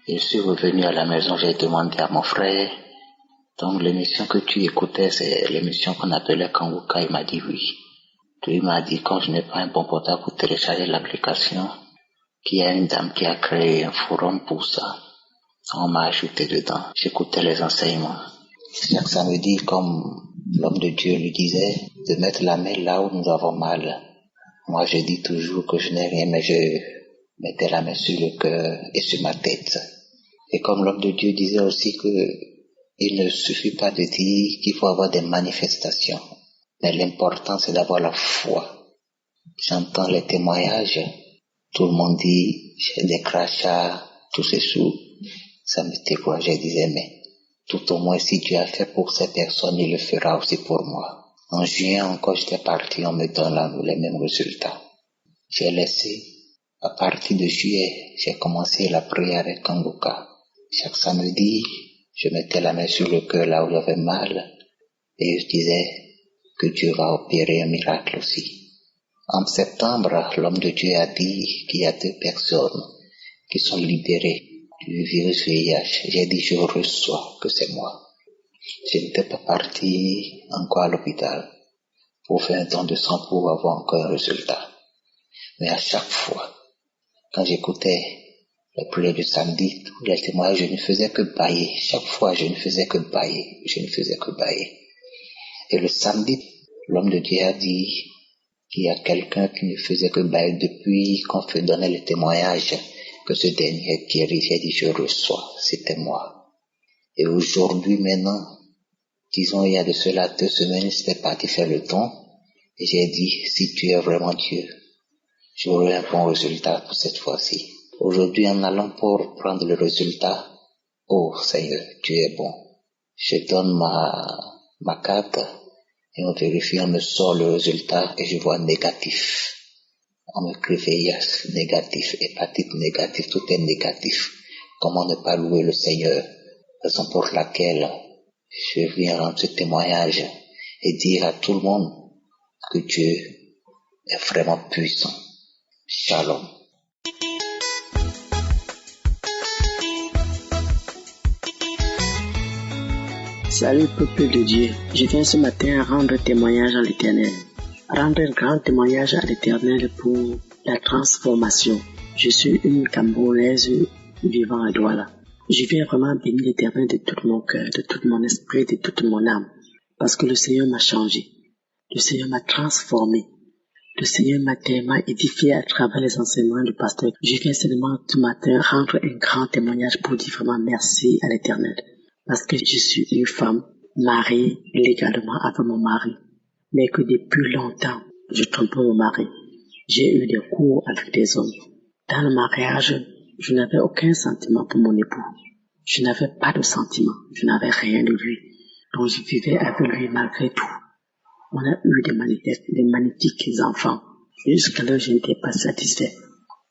Je suis revenu à la maison, j'ai demandé à mon frère. Donc l'émission que tu écoutais, c'est l'émission qu'on appelait Kangoka. Il m'a dit oui. Puis il m'a dit, quand je n'ai pas un bon portable pour télécharger l'application, qu'il y a une dame qui a créé un forum pour ça. On m'a ajouté dedans. J'écoutais les enseignements. Chaque samedi, comme l'homme de Dieu lui disait, de mettre la main là où nous avons mal. Moi, je dis toujours que je n'ai rien, mais je mettais la main sur le cœur et sur ma tête. Et comme l'homme de Dieu disait aussi que il ne suffit pas de dire qu'il faut avoir des manifestations. Mais l'important, c'est d'avoir la foi. J'entends les témoignages. Tout le monde dit, j'ai des crachats, tous ces sous. Ça me décourage. Je disais, mais tout au moins, si Dieu a fait pour ces personnes, il le fera aussi pour moi. En juin encore, j'étais parti, on me donne les mêmes résultats. J'ai laissé. À partir de juillet, j'ai commencé la prière avec Kangoka. Chaque samedi, je mettais la main sur le cœur là où j'avais mal. Et je disais que Dieu va opérer un miracle aussi. En septembre, l'homme de Dieu a dit qu'il y a 2 personnes qui sont libérées du virus VIH. J'ai dit, je reçois que c'est moi. Je n'étais pas parti encore à l'hôpital pour faire un don de sang pour avoir encore un résultat. Mais à chaque fois, quand j'écoutais les prières du samedi, tous les témoignages, je ne faisais que bâiller. Chaque fois, je ne faisais que bâiller. Et le samedi, l'homme de Dieu a dit qu'il y a quelqu'un qui ne faisait que bâiller depuis qu'on fait donner le témoignage que ce dernier est guéri. J'ai dit, je reçois, c'était moi. Et aujourd'hui, maintenant, disons, il y a de cela 2 semaines, j'étais parti faire le don. Et j'ai dit, si tu es vraiment Dieu, j'aurai un bon résultat pour cette fois-ci. Aujourd'hui, en allant pour prendre le résultat, oh Seigneur, tu es bon. Je donne ma carte et on vérifie, on me sort le résultat et je vois négatif. On me écrit VIH négatif, hépatite négatif, tout est négatif. Comment ne pas louer le Seigneur? Raison pour laquelle je viens rendre ce témoignage et dire à tout le monde que Dieu est vraiment puissant. Shalom. Salut peuple de Dieu, je viens ce matin rendre témoignage à l'Éternel. Rendre un grand témoignage à l'Éternel pour la transformation. Je suis une Camerounaise vivant à Douala. Je viens vraiment bénir l'Éternel de tout mon cœur, de tout mon esprit, de toute mon âme. Parce que le Seigneur m'a changé. Le Seigneur m'a transformé. Le Seigneur m'a tellement édifié à travers les enseignements du pasteur. Je viens seulement ce matin rendre un grand témoignage pour dire vraiment merci à l'Éternel. Parce que je suis une femme mariée légalement avec mon mari. Mais que depuis longtemps, je trompe mon mari. J'ai eu des cours avec des hommes. Dans le mariage, je n'avais aucun sentiment pour mon époux. Je n'avais pas de sentiment. Je n'avais rien de lui. dont je vivais avec lui malgré tout. On a eu des magnifiques enfants. Jusqu'à là, je n'étais pas satisfait.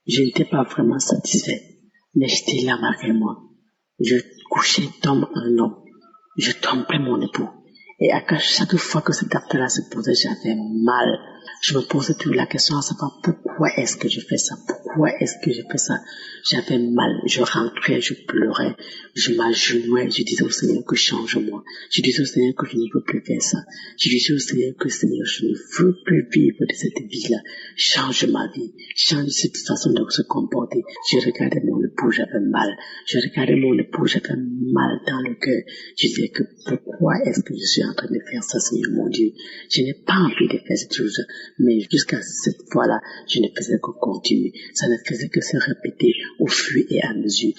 Je n'étais pas vraiment satisfait. Mais j'étais là malgré moi. Je couchais d'homme en homme. Je trompais mon époux. Et à chaque fois que cet acte-là se posait, j'avais mal. Je me posais toujours la question à savoir pourquoi est-ce que je fais ça? Pourquoi est-ce que je fais ça? J'avais mal. Je rentrais, je pleurais. Je m'agenouillais. Je disais au Seigneur que change-moi. Je disais au Seigneur que je ne veux plus faire ça. Je disais au Seigneur que Seigneur, je ne veux plus vivre de cette vie-là. Change ma vie. Change cette façon de se comporter. Je regardais mon époux, j'avais mal. Je regardais mon époux, j'avais mal dans le cœur. Je disais que pourquoi est-ce que je suis en train de faire ça, Seigneur mon Dieu? Je n'ai pas envie de faire cette chose. Mais jusqu'à cette fois-là, je ne faisais que continuer. Ça ne faisait que se répéter au fur et à mesure,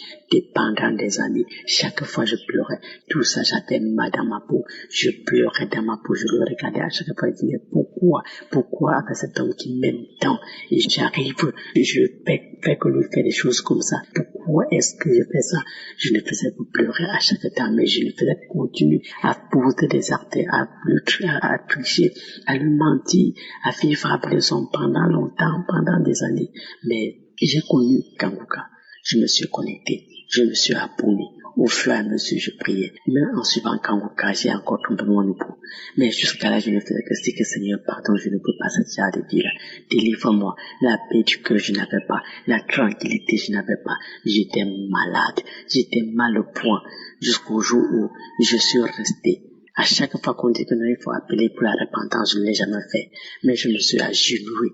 pendant des années. Chaque fois, je pleurais. Tout ça, j'avais mal dans ma peau. Je pleurais dans ma peau. Je le regardais à chaque fois. Je disais, pourquoi avec cet homme qui m'aime tant? Et j'arrive, je fais que lui faire des choses comme ça. Pourquoi est-ce que je fais ça? Je ne faisais que pleurer à chaque temps, mais je ne faisais que continuer à poser des actes, à tricher, à lui mentir, à vivre après les hommes pendant longtemps, pendant des années. Mais j'ai connu Kanguka. Je me suis connecté. Je me suis abonné. Au fur et à mesure, je priais. Même en suivant Kanguka, j'ai encore trompé mon époux. Mais jusqu'à là, je ne faisais que dire que Seigneur, pardon, je ne peux pas ce genre de vie-là. Délivre-moi. La paix du cœur, je n'avais pas. La tranquillité, je n'avais pas. J'étais malade. J'étais mal au point. Jusqu'au jour où je suis resté. À chaque fois qu'on dit que non, il faut appeler pour la repentance, je ne l'ai jamais fait. Mais je me suis agenouillé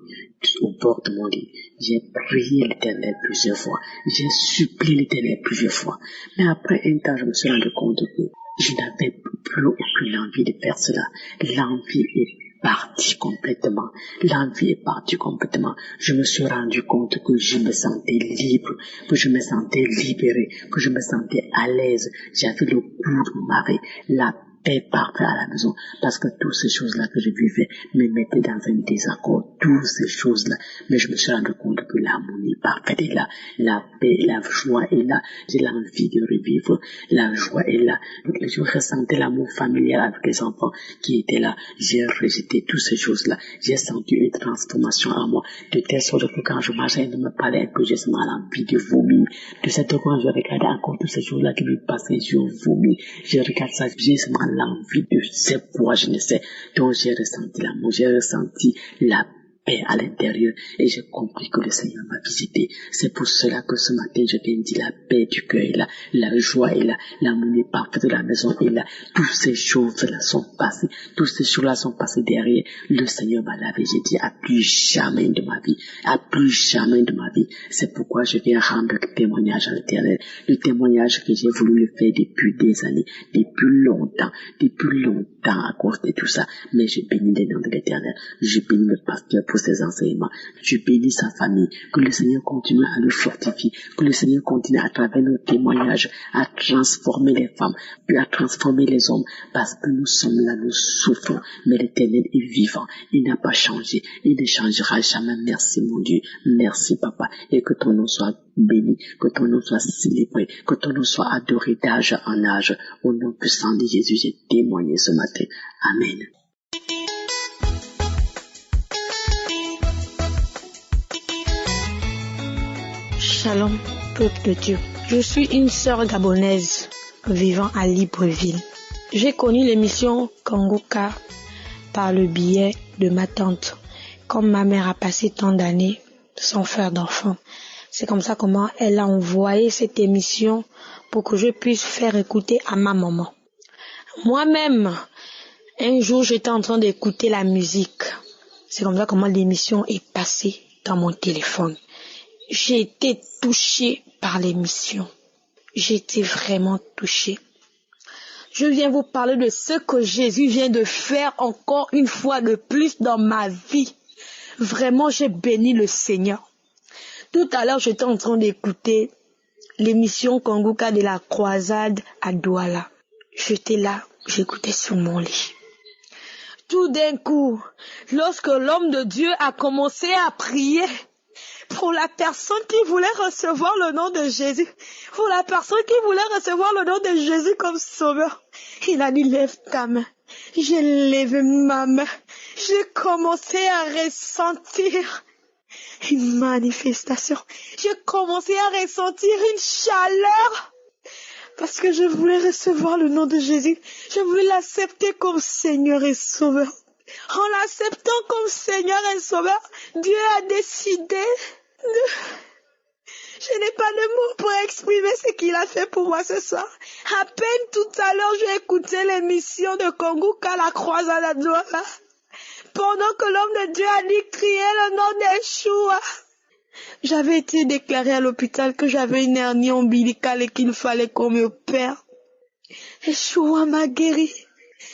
au bord de mon lit. J'ai prié l'Éternel plusieurs fois. J'ai supplié l'Éternel plusieurs fois. Mais après un temps, je me suis rendu compte que je n'avais plus aucune envie de faire cela. L'envie est partie complètement. L'envie est partie complètement. Je me suis rendu compte que je me sentais libre, que je me sentais libéré, que je me sentais à l'aise. J'avais le goût de marrer, la paix parfaite à la maison, parce que toutes ces choses-là que je vivais me mettaient dans un désaccord, toutes ces choses-là. Mais je me suis rendu compte que l'harmonie parfaite est là, la paix, la joie est là, j'ai l'envie de revivre, la joie est là. Je ressentais l'amour familial avec les enfants qui étaient là. J'ai rejeté toutes ces choses-là. J'ai senti une transformation en moi, de telle sorte que quand je marchais, il ne me parlait que j'ai seulement l'envie de vomir. De cette fois, je regardais encore toutes ces choses-là qui me passaient, je vomis. Je regarde ça, j'ai seulement l'envie de ces poids, je ne sais. Donc j'ai ressenti l'amour, j'ai ressenti la paix à l'intérieur et j'ai compris que le Seigneur m'a visité. C'est pour cela que ce matin je viens dire la paix du cœur est là, la joie est là, l'harmonie parfaite de la maison est là. Toutes ces choses-là sont passées, toutes ces choses-là sont passées derrière. Le Seigneur m'a lavé. J'ai dit à plus jamais de ma vie, à plus jamais de ma vie. C'est pourquoi je viens rendre le témoignage à l'Éternel, le témoignage que j'ai voulu le faire depuis des années, depuis longtemps à cause de tout ça. Mais je bénis les noms de l'Éternel, je bénis le pasteur pour ses enseignements, je bénis sa famille, que le Seigneur continue à le fortifier, que le Seigneur continue à travers nos témoignages à transformer les femmes, puis à transformer les hommes, parce que nous sommes là, nous souffrons, mais l'Éternel est vivant, il n'a pas changé, il ne changera jamais. Merci mon Dieu, merci Papa, et que ton nom soit béni, que ton nom soit célébré, que ton nom soit adoré d'âge en âge. Au nom puissant de Jésus, j'ai témoigné ce matin. Amen. Shalom, peuple de Dieu. Je suis une sœur gabonaise vivant à Libreville. J'ai connu l'émission Kanguka par le biais de ma tante. Comme ma mère a passé tant d'années sans faire d'enfant, c'est comme ça comment elle a envoyé cette émission pour que je puisse faire écouter à ma maman. Moi-même, un jour, j'étais en train d'écouter la musique. C'est comme ça comment l'émission est passée dans mon téléphone. J'ai été touchée par l'émission. J'ai été vraiment touchée. Je viens vous parler de ce que Jésus vient de faire encore une fois de plus dans ma vie. Vraiment, j'ai béni le Seigneur. Tout à l'heure, j'étais en train d'écouter l'émission Kanguka de la croisade à Douala. J'étais là, j'écoutais sur mon lit. Tout d'un coup, lorsque l'homme de Dieu a commencé à prier, pour la personne qui voulait recevoir le nom de Jésus, pour la personne qui voulait recevoir le nom de Jésus comme sauveur. Il a dit, lève ta main. J'ai levé ma main. J'ai commencé à ressentir une manifestation. J'ai commencé à ressentir une chaleur. Parce que je voulais recevoir le nom de Jésus. Je voulais l'accepter comme Seigneur et Sauveur. En l'acceptant comme Seigneur et Sauveur, Dieu a décidé de... Je n'ai pas de mots pour exprimer ce qu'il a fait pour moi ce soir. À peine tout à l'heure, j'ai écouté l'émission de Konguka, la croisade à Douala. Pendant que l'homme de Dieu a dit crier le nom d'Yeshua. J'avais été déclaré à l'hôpital que j'avais une hernie ombilicale et qu'il fallait qu'on m'opère. Yeshua m'a guéri.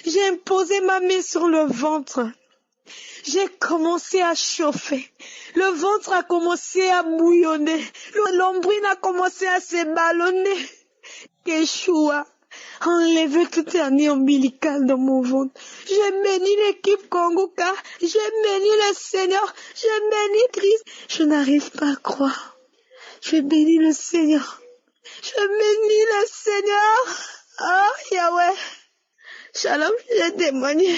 J'ai imposé ma main sur le ventre. J'ai commencé à chauffer. Le ventre a commencé à bouillonner. L'ombrine a commencé à se ballonner. Yeshua a enlevé toute hernie ombilicale dans mon ventre. J'ai béni l'équipe Konguka. J'ai béni le Seigneur. J'ai béni Christ. Je n'arrive pas à croire. J'ai béni le Seigneur. Je bénis le Seigneur. Oh Yahweh. Shalom, j'ai témoigné.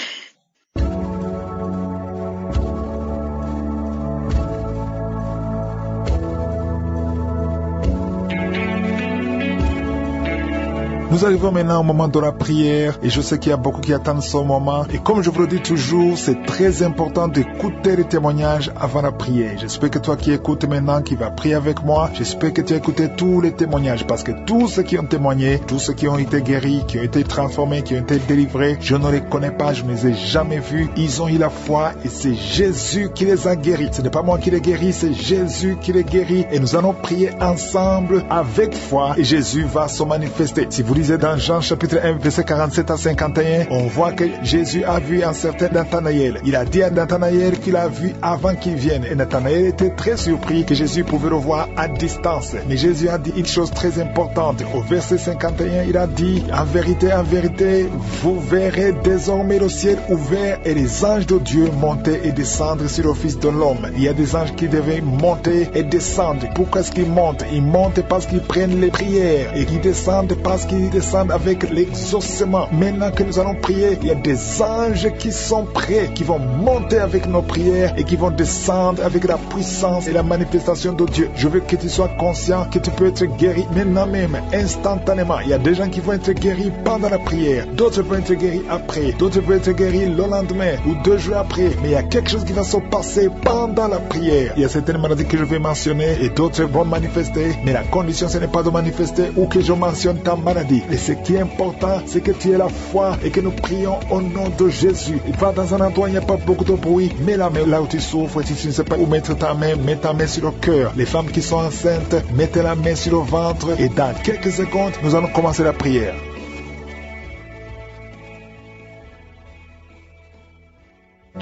Nous arrivons maintenant au moment de la prière et je sais qu'il y a beaucoup qui attendent ce moment. Et comme je vous le dis toujours, c'est très important d'écouter les témoignages avant la prière. J'espère que toi qui écoutes maintenant, qui vas prier avec moi, j'espère que tu as écouté tous les témoignages parce que tous ceux qui ont témoigné, tous ceux qui ont été guéris, qui ont été transformés, qui ont été délivrés, je ne les connais pas, je ne les ai jamais vus. Ils ont eu la foi et c'est Jésus qui les a guéris. Ce n'est pas moi qui les guéris, c'est Jésus qui les guérit. Et nous allons prier ensemble avec foi et Jésus va se manifester. Si vous lisez dans Jean chapitre 1 verset 47 à 51, on voit que Jésus a vu un certain Nathanaël. Il a dit à Nathanaël qu'il a vu avant qu'il vienne. Et Nathanaël était très surpris que Jésus pouvait le voir à distance. Mais Jésus a dit une chose très importante. Au verset 51, il a dit, en vérité, vous verrez désormais le ciel ouvert et les anges de Dieu monter et descendre sur le Fils de l'homme. Il y a des anges qui devaient monter et descendre. Pourquoi est-ce qu'ils montent? Ils montent parce qu'ils prennent les prières et qu'ils descendent parce qu'ils descendent avec l'exaucement. Maintenant que nous allons prier, il y a des anges qui sont prêts, qui vont monter avec nos prières et qui vont descendre avec la puissance et la manifestation de Dieu. Je veux que tu sois conscient que tu peux être guéri maintenant même, instantanément. Il y a des gens qui vont être guéris pendant la prière, d'autres vont être guéris après, d'autres vont être guéris le lendemain ou 2 jours après. Mais il y a quelque chose qui va se passer pendant la prière. Il y a certaines maladies que je vais mentionner et d'autres vont manifester, mais la condition ce n'est pas de manifester ou que je mentionne ta maladie. Et ce qui est important, c'est que tu aies la foi et que nous prions au nom de Jésus. Il va dans un endroit où il n'y a pas beaucoup de bruit. Mets la main là où tu souffres. Si tu ne sais pas où mettre ta main, mets ta main sur le cœur. Les femmes qui sont enceintes, mettez la main sur le ventre. Et dans quelques secondes, nous allons commencer la prière.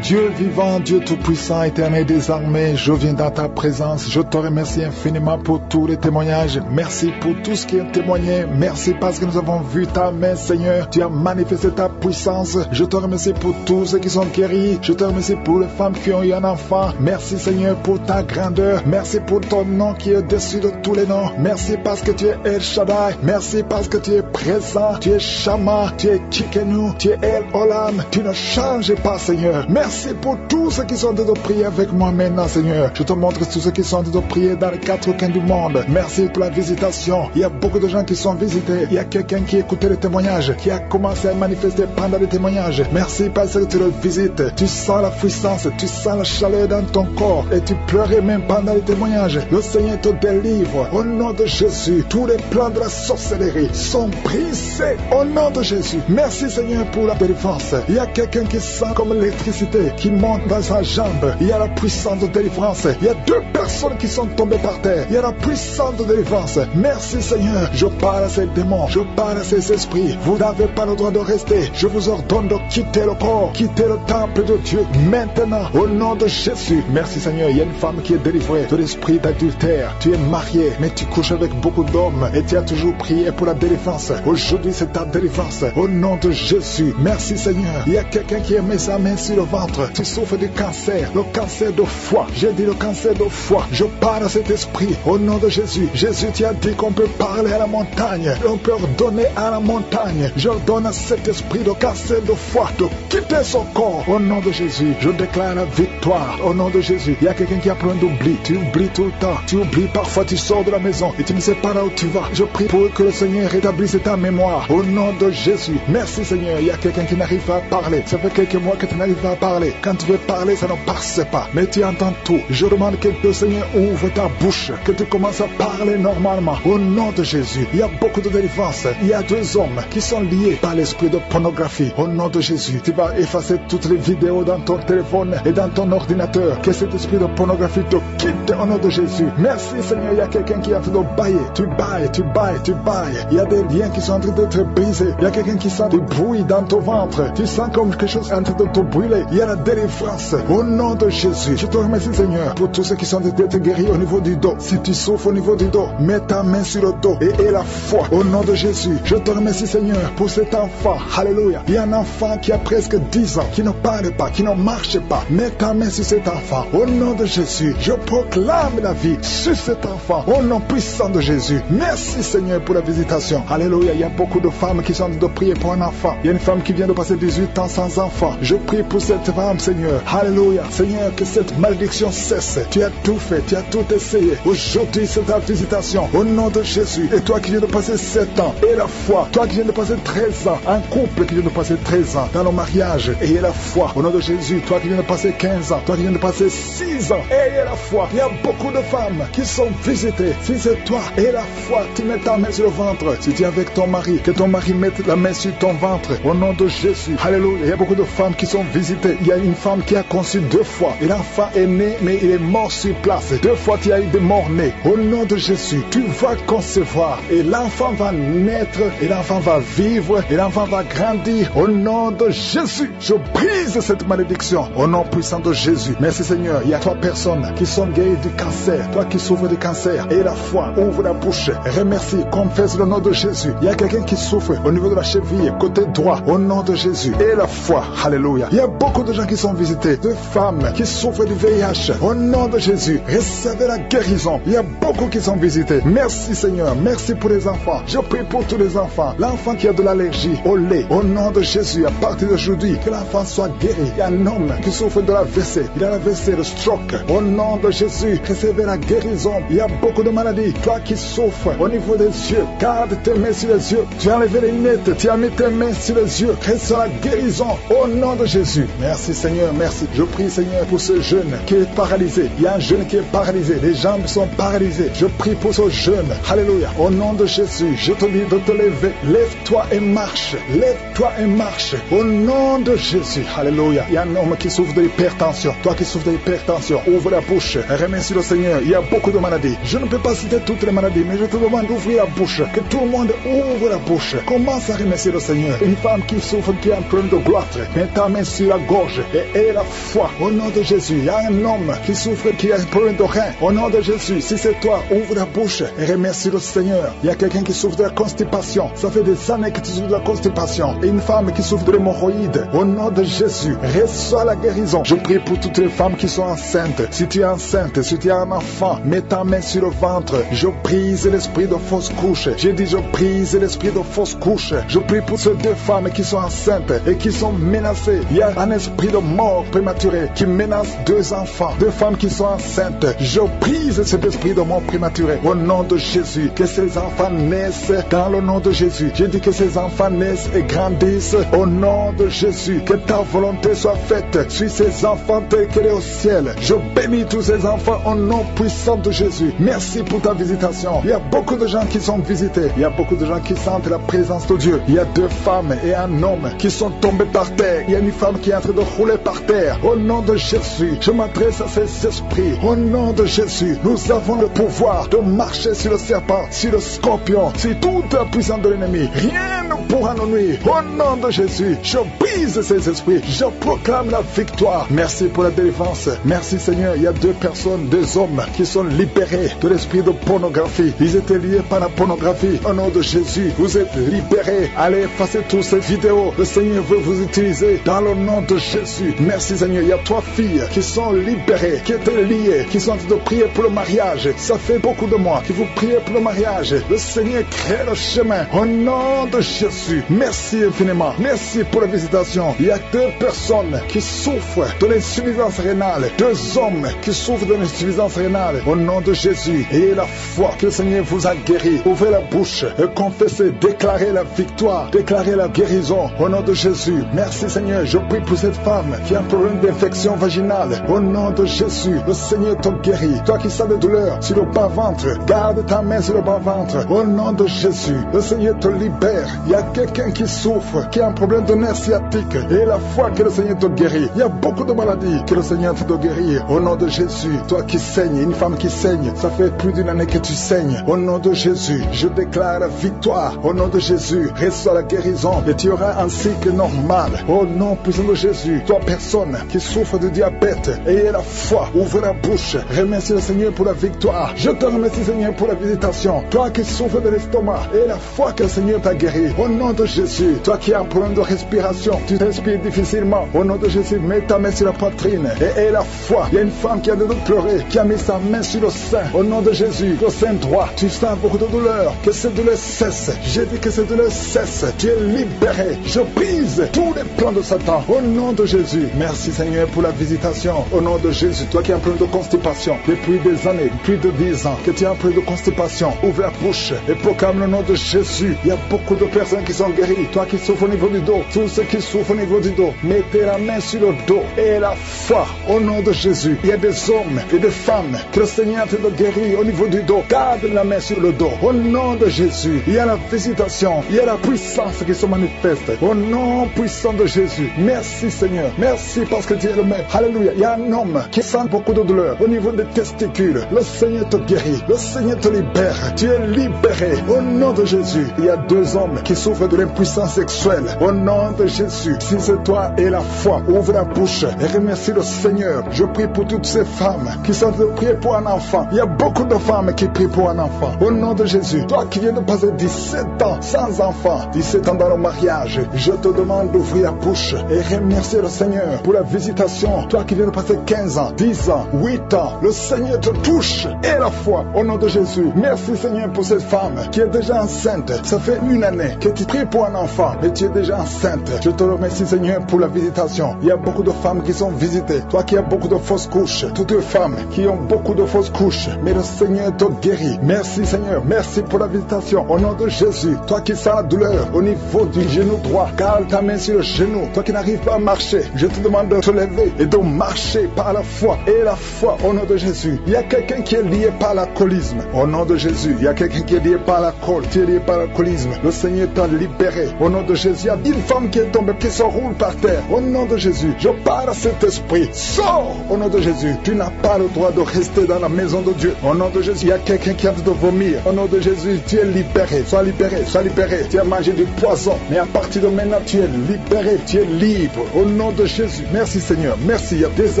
Dieu vivant, Dieu tout-puissant, éternel des armées, je viens dans ta présence. Je te remercie infiniment pour tous les témoignages. Merci pour tout ce qui est témoigné. Merci parce que nous avons vu ta main, Seigneur. Tu as manifesté ta puissance. Je te remercie pour tous ceux qui sont guéris. Je te remercie pour les femmes qui ont eu un enfant. Merci, Seigneur, pour ta grandeur. Merci pour ton nom qui est au-dessus de tous les noms. Merci parce que tu es El Shaddai. Merci parce que tu es présent. Tu es Shama. Tu es Tsidkenu. Tu es El Olam. Tu ne changes pas, Seigneur. Merci pour tous ceux qui sont en train de prier avec moi maintenant, Seigneur. Je te montre tous ceux qui sont en train de prier dans les 4 coins du monde. Merci pour la visitation. Il y a beaucoup de gens qui sont visités. Il y a quelqu'un qui écoutait les témoignages, qui a commencé à manifester pendant les témoignages. Merci parce que tu le visites. Tu sens la puissance, tu sens la chaleur dans ton corps et tu pleurais même pendant les témoignages. Le Seigneur te délivre. Au nom de Jésus, tous les plans de la sorcellerie sont brisés. Au nom de Jésus. Merci, Seigneur, pour la délivrance. Il y a quelqu'un qui sent comme l'électricité qui monte dans sa jambe. Il y a la puissance de délivrance. Il y a 2 personnes qui sont tombées par terre. Il y a la puissance de délivrance. Merci, Seigneur. Je parle à ces démons. Je parle à ces esprits. Vous n'avez pas le droit de rester. Je vous ordonne de quitter le corps, quitter le temple de Dieu maintenant, au nom de Jésus. Merci, Seigneur. Il y a une femme qui est délivrée de l'esprit d'adultère. Tu es marié, mais tu couches avec beaucoup d'hommes et tu as toujours prié pour la délivrance. Aujourd'hui, c'est ta délivrance. Au nom de Jésus. Merci, Seigneur. Il y a quelqu'un qui a mis sa main sur le ventre. ventre, tu souffres du cancer, le cancer de foie. J'ai dit le cancer de foie. Je parle à cet esprit au nom de Jésus. Jésus, tu as dit qu'on peut parler à la montagne. On peut ordonner à la montagne. J'ordonne à cet esprit de cancer de foie de quitter son corps. Au nom de Jésus, je déclare la victoire. Au nom de Jésus, il y a quelqu'un qui a plein d'oubli. Tu oublies tout le temps. Tu oublies parfois, tu sors de la maison et tu ne sais pas là où tu vas. Je prie pour que le Seigneur rétablisse ta mémoire. Au nom de Jésus. Merci Seigneur. Il y a quelqu'un qui n'arrive pas à parler. Ça fait quelques mois que tu n'arrives pas à parler. Quand tu veux parler, ça ne passe pas. Mais tu entends tout. Je demande que le Seigneur ouvre ta bouche. Que tu commences à parler normalement. Au nom de Jésus. Il y a beaucoup de délivrance. Il y a 2 hommes qui sont liés par l'esprit de pornographie. Au nom de Jésus. Tu vas effacer toutes les vidéos dans ton téléphone et dans ton ordinateur. Que cet esprit de pornographie te quitte au nom de Jésus. Merci Seigneur. Il y a quelqu'un qui est en train de bailler. Tu bailles, tu bailles, tu bailles. Il y a des liens qui sont en train d'être brisés. Il y a quelqu'un qui sent du bruit dans ton ventre. Tu sens comme quelque chose en train de te brûler. Il y a la délivrance. Au nom de Jésus. Je te remercie Seigneur pour tous ceux qui sont d'être guéris au niveau du dos. Si tu souffres au niveau du dos, mets ta main sur le dos et aie la foi. Au nom de Jésus. Je te remercie Seigneur pour cet enfant. Alléluia. Il y a un enfant qui a presque 10 ans, qui ne parle pas, qui ne marche pas. Mets ta main sur cet enfant. Au nom de Jésus. Je proclame la vie sur cet enfant. Au nom puissant de Jésus. Merci Seigneur pour la visitation. Alléluia. Il y a beaucoup de femmes qui sont en train de prier pour un enfant. Il y a une femme qui vient de passer 18 ans sans enfant. Je prie pour cette femme Seigneur. Alléluia. Seigneur, que cette malédiction cesse. Tu as tout fait, tu as tout essayé. Aujourd'hui c'est ta visitation. Au nom de Jésus. Et toi qui viens de passer 7 ans, et la foi. Toi qui viens de passer 13 ans. Un couple qui vient de passer 13 ans dans le mariage, ayez la foi. Au nom de Jésus. Toi qui viens de passer 15 ans. Toi qui viens de passer 6 ans, ayez la foi. Il y a beaucoup de femmes qui sont visitées. Si c'est toi, ayez la foi. Tu mets ta main sur le ventre. Si tu es avec ton mari, que ton mari mette la main sur ton ventre. Au nom de Jésus. Alléluia. Il y a beaucoup de femmes qui sont visitées. Il y a une femme qui a conçu 2 fois. Et l'enfant est né, mais il est mort sur place. 2 fois, tu as eu des morts nés. Au nom de Jésus, tu vas concevoir. Et l'enfant va naître. Et l'enfant va vivre. Et l'enfant va grandir. Au nom de Jésus, je brise cette malédiction. Au nom puissant de Jésus. Merci Seigneur. Il y a 3 personnes qui sont guéries du cancer. Toi qui souffres du cancer. Et la foi, ouvre la bouche. Remercie, confesse le nom de Jésus. Il y a quelqu'un qui souffre au niveau de la cheville, côté droit. Au nom de Jésus. Et la foi. Alléluia. Il y a beaucoup de gens qui sont visités. De femmes qui souffrent du VIH. Au nom de Jésus. Recevez la guérison. Il y a beaucoup qui sont visités. Merci Seigneur. Merci pour les enfants. Je prie pour tous les enfants. L'enfant qui a de l'allergie au lait. Au nom de Jésus. À partir d'aujourd'hui, que l'enfant soit guéri. Il y a un homme qui souffre de l'AVC. Il a l'AVC, le stroke. Au nom de Jésus. Recevez la guérison. Il y a beaucoup de maladies. Toi qui souffres au niveau des yeux. Garde tes mains sur les yeux. Tu as enlevé les lunettes. Tu as mis tes mains sur les yeux. Reçois la guérison. Au nom de Jésus. Merci Seigneur. Merci. Je prie Seigneur pour ce jeune qui est paralysé. Il y a un jeune qui est paralysé. Les jambes sont paralysées. Je prie pour ce jeune. Alléluia. Au nom de Jésus. Je te dis de te lever. Lève-toi et marche. Lève-toi et marche. Au nom de Jésus. Alléluia. Il y a un homme qui souffre de l'hypertension. Toi qui souffres de l'hypertension, ouvre la bouche. Remercie le Seigneur. Il y a beaucoup de maladies. Je ne peux pas citer toutes les maladies, mais je te demande d'ouvrir la bouche. Que tout le monde ouvre la bouche. Commence à remercier le Seigneur. Une femme qui souffre, qui a un problème de gloître, mets ta main sur la gorge et aie la foi. Au nom de Jésus. Il y a un homme qui souffre, qui a un problème de rein. Au nom de Jésus. Si c'est toi, ouvre la bouche et remercie le Seigneur. Il y a quelqu'un qui souffre de la constipation. Ça fait des années que tu souffres de la constipation. Et une femme qui souffre de l'hémorroïde. Au nom de Jésus. Reçois la guérison. Je prie pour toutes les femmes qui sont enceintes. Si tu es enceinte, si tu as un enfant, mets ta main sur le ventre. Je brise l'esprit de fausse couche. J'ai dit je brise l'esprit de fausse couche. Je prie pour ces 2 femmes qui sont enceintes et qui sont menacées. Il y a un esprit de mort prématurée qui menace 2 enfants. 2 femmes qui sont enceintes. Je brise cet esprit de mort prématurée. Au nom de Jésus. Que ces enfants naissent dans le nom de Jésus. J'ai dit que ces enfants naissent et grandissent au nom de Jésus. Que ta volonté soit faite sur ces enfants tels qu'elle est au ciel. Je bénis tous ces enfants au nom puissant de Jésus. Merci pour ta visitation. Il y a beaucoup de gens qui sont visités. Il y a beaucoup de gens qui sentent la présence de Dieu. Il y a 2 femmes et un homme qui sont tombés par terre. Il y a une femme qui est en train de rouler par terre. Au nom de Jésus, je m'adresse à ces esprits. Au nom de Jésus, nous avons le pouvoir de marcher sur le serpent, sur le scorpion, sur toute la puissance de l'ennemi. Rien ne pourra nous nuire. Au nom de Jésus, je brise ces esprits. Je proclame la victoire. Merci pour la délivrance. Merci Seigneur. Il y a 2 personnes, 2 hommes qui sont libérés de l'esprit de pornographie. Ils étaient liés par la pornographie. Au nom de Jésus, vous êtes libérés. Allez effacer toutes ces vidéos. Le Seigneur veut vous utiliser dans le nom de Jésus. Merci Seigneur. Il y a 3 filles qui sont libérées, qui étaient liées, qui sont en train de prier pour le mariage. Ça fait beaucoup de mois que vous priez pour le mariage. Le Seigneur crée le chemin. Au nom de Jésus, merci infiniment. Merci pour la visitation. Il y a 2 personnes qui souffrent de l'insuffisance rénale. 2 hommes qui souffrent de l'insuffisance rénale. Au nom de Jésus, ayez la foi que le Seigneur vous a guéri. Ouvrez la bouche et confessez, déclarez la victoire, déclarez la guérison. Au nom de Jésus, merci Seigneur. Je prie pour cette femme qui a un problème d'infection vaginale. Au nom de Jésus, le Seigneur te guérit. Toi qui sens de douleur sur le bas-ventre, garde ta main sur le bas-ventre. Au nom de Jésus, le Seigneur te libère. Il y a quelqu'un qui souffre, qui a un problème de nerf sciatique. Et la foi que le Seigneur te guérit. Il y a beaucoup de maladies que le Seigneur te guérit. Au nom de Jésus, toi qui saignes, une femme qui saigne, ça fait plus d'une année que tu saignes. Au nom de Jésus, je déclare la victoire. Au nom de Jésus, reçois la guérison et tu auras un cycle normal. Au nom puissant de Jésus, toi personne qui souffre de diabète, ayez la foi, ouvrez la bouche, remercie le Seigneur pour la victoire. Je te remercie Seigneur pour la visitation. Toi qui souffres de l'estomac, ayez la foi que le Seigneur t'a guéri. Au nom de Jésus, toi qui as un problème de respiration, tu respires difficilement. Au nom de Jésus, mets ta main sur la poitrine et ayez la foi. Il y a une femme qui a de pleurer, qui a mis sa main sur le sein. Au nom de Jésus, le sein droit, tu sens beaucoup de douleur. Que cette douleur cesse. J'ai dit que cette douleur cesse. Tu es libéré. Je brise tous les plans de Satan. Au nom de Jésus, merci Seigneur pour la visitation. Au nom de Jésus, toi qui as un problème de constipation depuis des années, plus de 10 ans, que tu as un problème de constipation, ouvre la bouche et proclame le nom de Jésus. Il y a beaucoup de personnes qui sont guéries. Toi qui souffres au niveau du dos, tous ceux qui souffrent au niveau du dos, mettez la main sur le dos et la foi. Au nom de Jésus, il y a des hommes et des femmes que le Seigneur te guérit au niveau du dos. Garde la main sur le dos. Au nom de Jésus, il y a la visitation, il y a la puissance qui se manifeste. Au nom puissant de Jésus, merci Seigneur. Merci parce que tu es le Maître. Alléluia. Il y a un homme qui sent beaucoup de douleur au niveau des testicules. Le Seigneur te guérit. Le Seigneur te libère. Tu es libéré. Au nom de Jésus, il y a 2 hommes qui souffrent de l'impuissance sexuelle. Au nom de Jésus, si c'est toi et la foi, ouvre la bouche et remercie le Seigneur. Je prie pour toutes ces femmes qui sont de prier pour un enfant. Il y a beaucoup de femmes qui prient pour un enfant. Au nom de Jésus, toi qui viens de passer 17 ans sans enfant, 17 ans dans le mariage, je te demande d'ouvrir la bouche et remercier le Seigneur pour la visitation. Toi qui viens de passer 15 ans, 10 ans, 8 ans, le Seigneur te touche et la foi. Au nom de Jésus, merci Seigneur pour cette femme qui est déjà enceinte. Ça fait 1 année que tu pries pour un enfant, mais tu es déjà enceinte. Je te remercie Seigneur pour la visitation. Il y a beaucoup de femmes qui sont visitées. Toi qui as beaucoup de fausses couches, toutes les femmes qui ont beaucoup de fausses couches, mais le Seigneur te guérit. Merci Seigneur, merci pour la visitation. Au nom de Jésus, toi qui sens la douleur au niveau du genou droit, garde ta main sur le genou. Toi qui n'arrives pas à marcher, je te demande de te lever et de marcher par la foi. Et la foi au nom de Jésus. Il y a quelqu'un qui est lié par l'alcoolisme. Au nom de Jésus, il y a quelqu'un qui est lié par l'alcool. Tu es lié par l'alcoolisme. Le Seigneur t'a libéré. Au nom de Jésus, il y a une femme qui est tombée, qui se roule par terre. Au nom de Jésus, je parle à cet esprit. Sors au nom de Jésus. Tu n'as pas le droit de rester dans la maison de Dieu. Au nom de Jésus, il y a quelqu'un qui a envie de vomir. Au nom de Jésus, tu es libéré. Sois libéré, sois libéré. Tu as mangé du poison. Mais à partir de maintenant, tu es libéré. Tu es libre. Au nom de Jésus. Merci Seigneur. Merci. Il y a des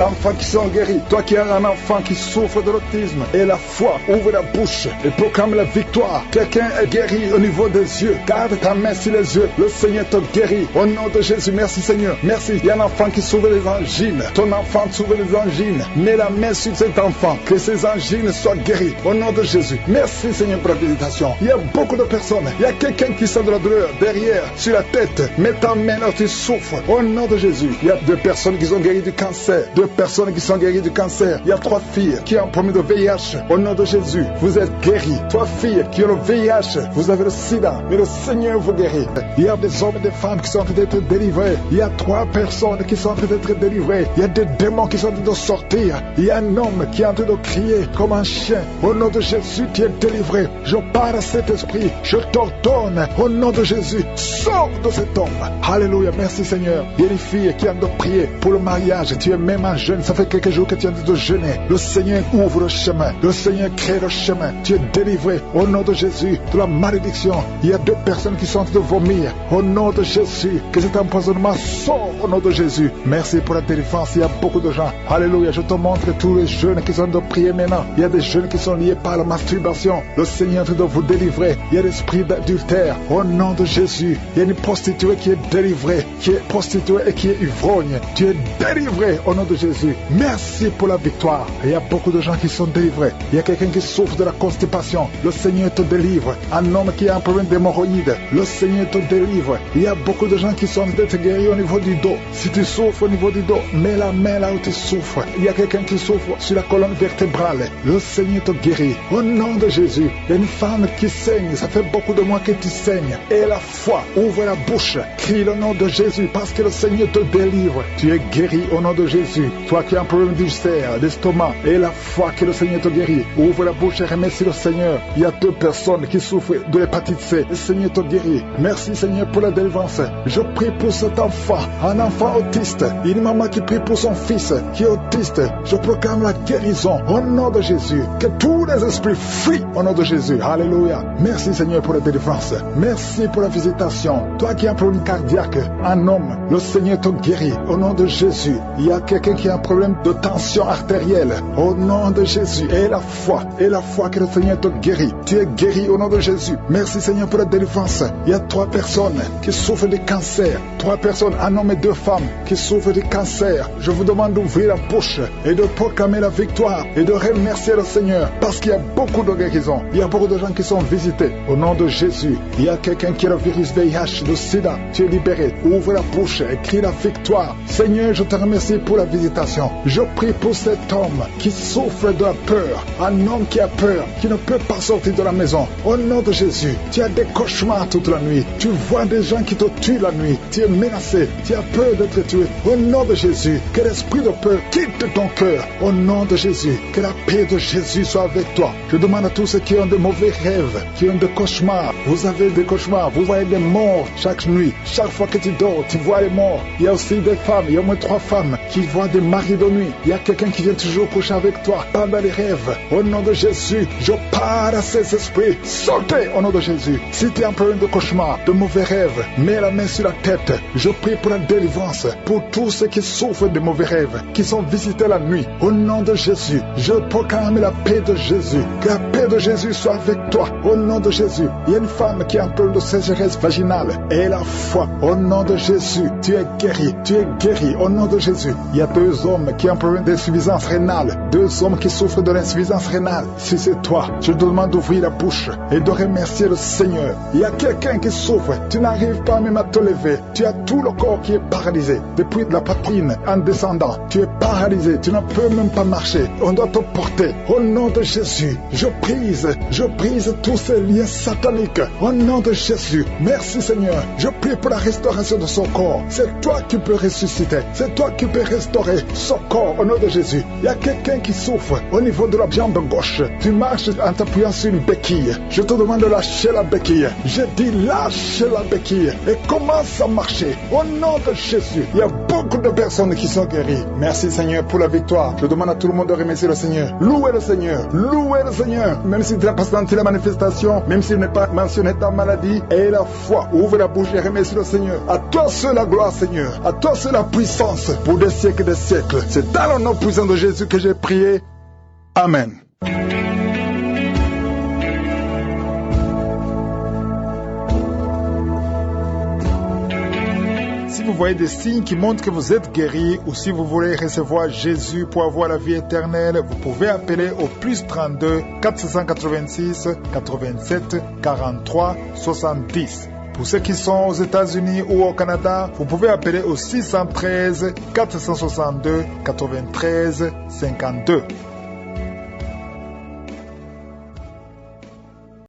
enfants qui sont guéris. Toi qui as un enfant qui souffre de l'autisme. Et la foi, ouvre la bouche et proclame la victoire. Quelqu'un est guéri au niveau des yeux. Garde ta main sur les yeux. Le Seigneur te guérit. Au nom de Jésus. Merci Seigneur. Merci. Il y a un enfant qui souffre des angines. Ton enfant souffre des angines. Mets la main sur cet enfant. Que ces angines soient guéries. Au nom de Jésus. Merci Seigneur pour la visitation. Il y a beaucoup de personnes. Il y a quelqu'un qui sent de la douleur derrière, sur la tête. Mets ta main là, tu souffres. Au nom de Jésus. Il y a 2 personnes qui sont guéries du cancer. 2 personnes qui sont guéries du cancer. Il y a 3 filles qui ont un problème de VIH. Au nom de Jésus, vous êtes guéris. 3 filles qui ont le VIH. Vous avez le sida. Mais le Seigneur vous guérit. Il y a des hommes et des femmes qui sont en train d'être délivrés. Il y a 3 personnes qui sont en train d'être délivrées. Il y a des démons qui sont en train de sortir. Il y a un homme qui est en train de crier comme un chien. Au nom de Jésus, tu es délivré. Je parle à cet esprit. Je t'ordonne. Au nom de Jésus, sors de cet homme. Alléluia. Merci Seigneur. Il y a des filles qui ont de prier pour le mariage. Tu es même un jeune. Ça fait quelques jours que tu es en train de jeûner. Le Seigneur ouvre le chemin. Le Seigneur crée le chemin. Tu es délivré. Au nom de Jésus, de la malédiction. Il y a 2 personnes qui sont sont en train de vomir. Au nom de Jésus, que cet empoisonnement sort au nom de Jésus. Merci pour la délivrance. Il y a beaucoup de gens. Alléluia. Je te montre tous les jeunes qui sont en train de prier maintenant. Il y a des jeunes qui sont liés par la masturbation. Le Seigneur est en train de vous délivrer. Il y a l'esprit d'adultère. Au nom de Jésus, il y a une prostituée qui est délivrée, qui est prostituée et qui est ivrogne. Tu es délivré au nom de Jésus. Merci pour la victoire. Il y a beaucoup de gens qui sont délivrés. Il y a quelqu'un qui souffre de la constipation. Le Seigneur te délivre. Un homme qui a un problème d'hémorroïdes. Le Seigneur te délivre. Il y a beaucoup de gens qui sont d'être guéris au niveau du dos. Si tu souffres au niveau du dos, mets la main là où tu souffres. Il y a quelqu'un qui souffre sur la colonne vertébrale. Le Seigneur te guérit. Au nom de Jésus, il y a une femme qui saigne. Ça fait beaucoup de mois que tu saignes. Et la foi, ouvre la bouche. Crie le nom de Jésus parce que le Seigneur te délivre. Tu es guéri au nom de Jésus. Toi qui as un problème d'ulcère, d'estomac, et la foi que le Seigneur te guérit. Ouvre la bouche et remercie le Seigneur. Il y a 2 personnes qui souffrent de l'hépatite C. Le Seigneur te guérit. Merci Seigneur pour la délivrance. Je prie pour cet enfant, un enfant autiste. Une maman qui prie pour son fils qui est autiste. Je proclame la guérison au nom de Jésus. Que tous les esprits fuient au nom de Jésus. Alléluia. Merci Seigneur pour la délivrance. Merci pour la visitation. Toi qui as un problème cardiaque, un homme, le Seigneur te guérit au nom de Jésus. Il y a quelqu'un qui a un problème de tension artérielle au nom de Jésus. Et la foi que le Seigneur te guérit. Tu es guéri au nom de Jésus. Merci Seigneur pour la délivrance. Il y a 3 personnes qui souffrent de cancer. 3 personnes, un homme et 2 femmes qui souffrent de cancer. Je vous demande d'ouvrir la bouche et de proclamer la victoire et de remercier le Seigneur parce qu'il y a beaucoup de guérisons. Il y a beaucoup de gens qui sont visités au nom de Jésus. Il y a quelqu'un qui a le virus VIH, le sida. Tu es libéré. Ouvre la bouche et crie la victoire. Seigneur, je te remercie pour la visitation. Je prie pour cet homme qui souffre de la peur. Un homme qui a peur, qui ne peut pas sortir de la maison. Au nom de Jésus, tu as des cauchemars toute la nuit. Tu vois des gens qui te tuent la nuit. Tu es menacé. Tu as peur d'être tué. Au nom de Jésus, que l'esprit de peur quitte ton cœur. Au nom de Jésus, que la paix de Jésus soit avec toi. Je demande à tous ceux qui ont de mauvais rêves, qui ont des cauchemars. Vous avez des cauchemars. Vous voyez des morts chaque nuit. Chaque fois que tu dors, tu vois les morts. Il y a aussi des femmes. Il y a au moins 3 femmes qui voient des maris de nuit. Il y a quelqu'un qui vient toujours coucher avec toi pendant les rêves. Au nom de Jésus, je parle à ces esprits. Sortez au nom de Jésus. Si tu as un problème de cauchemar, de mauvais rêves, mets la main sur la tête. Je prie pour la délivrance, pour tous ceux qui souffrent de mauvais rêves, qui sont visités la nuit. Au nom de Jésus, je proclame la paix de Jésus. Que la paix de Jésus soit avec toi. Au nom de Jésus, il y a une femme qui a un problème de sécheresse vaginale. Et la foi, au nom de Jésus, tu es guéri. Tu es guéri au nom de Jésus. Il y a 2 hommes qui ont un problème d'insuffisance rénale. 2 hommes qui souffrent de l'insuffisance rénale. Si c'est toi, je te demande d'ouvrir la bouche et de remercier le Seigneur. Il y a quelqu'un qui souffre. Tu n'arrives pas même à te lever. Tu as tout le corps qui est paralysé. Depuis la poitrine en descendant, tu es paralysé. Tu ne peux même pas marcher. On doit te porter. Au nom de Jésus, je brise tous ces liens sataniques. Au nom de Jésus, merci Seigneur. Je prie pour la restauration de son corps. C'est toi qui peux ressusciter. C'est toi qui peux restaurer son corps au nom de Jésus. Il y a quelqu'un qui souffre au niveau de la jambe gauche. Tu marches en t'appuyant sur une béquille. Je te demande de lâcher la béquille. Je dis lâche la béquille et commence à marcher. Au nom de Jésus, il y a beaucoup de personnes qui sont guéries. Merci Seigneur pour la victoire. Je demande à tout le monde de remercier le Seigneur. Louez le Seigneur. Louez le Seigneur. Même si tu n'as pas senti la manifestation, même s'il n'est pas mentionné ta maladie, et la foi. Ouvre la bouche et remercie le Seigneur. À toi seul la gloire Seigneur. À toi seul la puissance pour des siècles et des siècles. C'est dans le nom puissant de Jésus que j'ai prié. Amen. Si vous voyez des signes qui montrent que vous êtes guéri ou si vous voulez recevoir Jésus pour avoir la vie éternelle, vous pouvez appeler au plus 32 486 87 43 70. Pour ceux qui sont aux États-Unis ou au Canada, vous pouvez appeler au 613 462 93 52.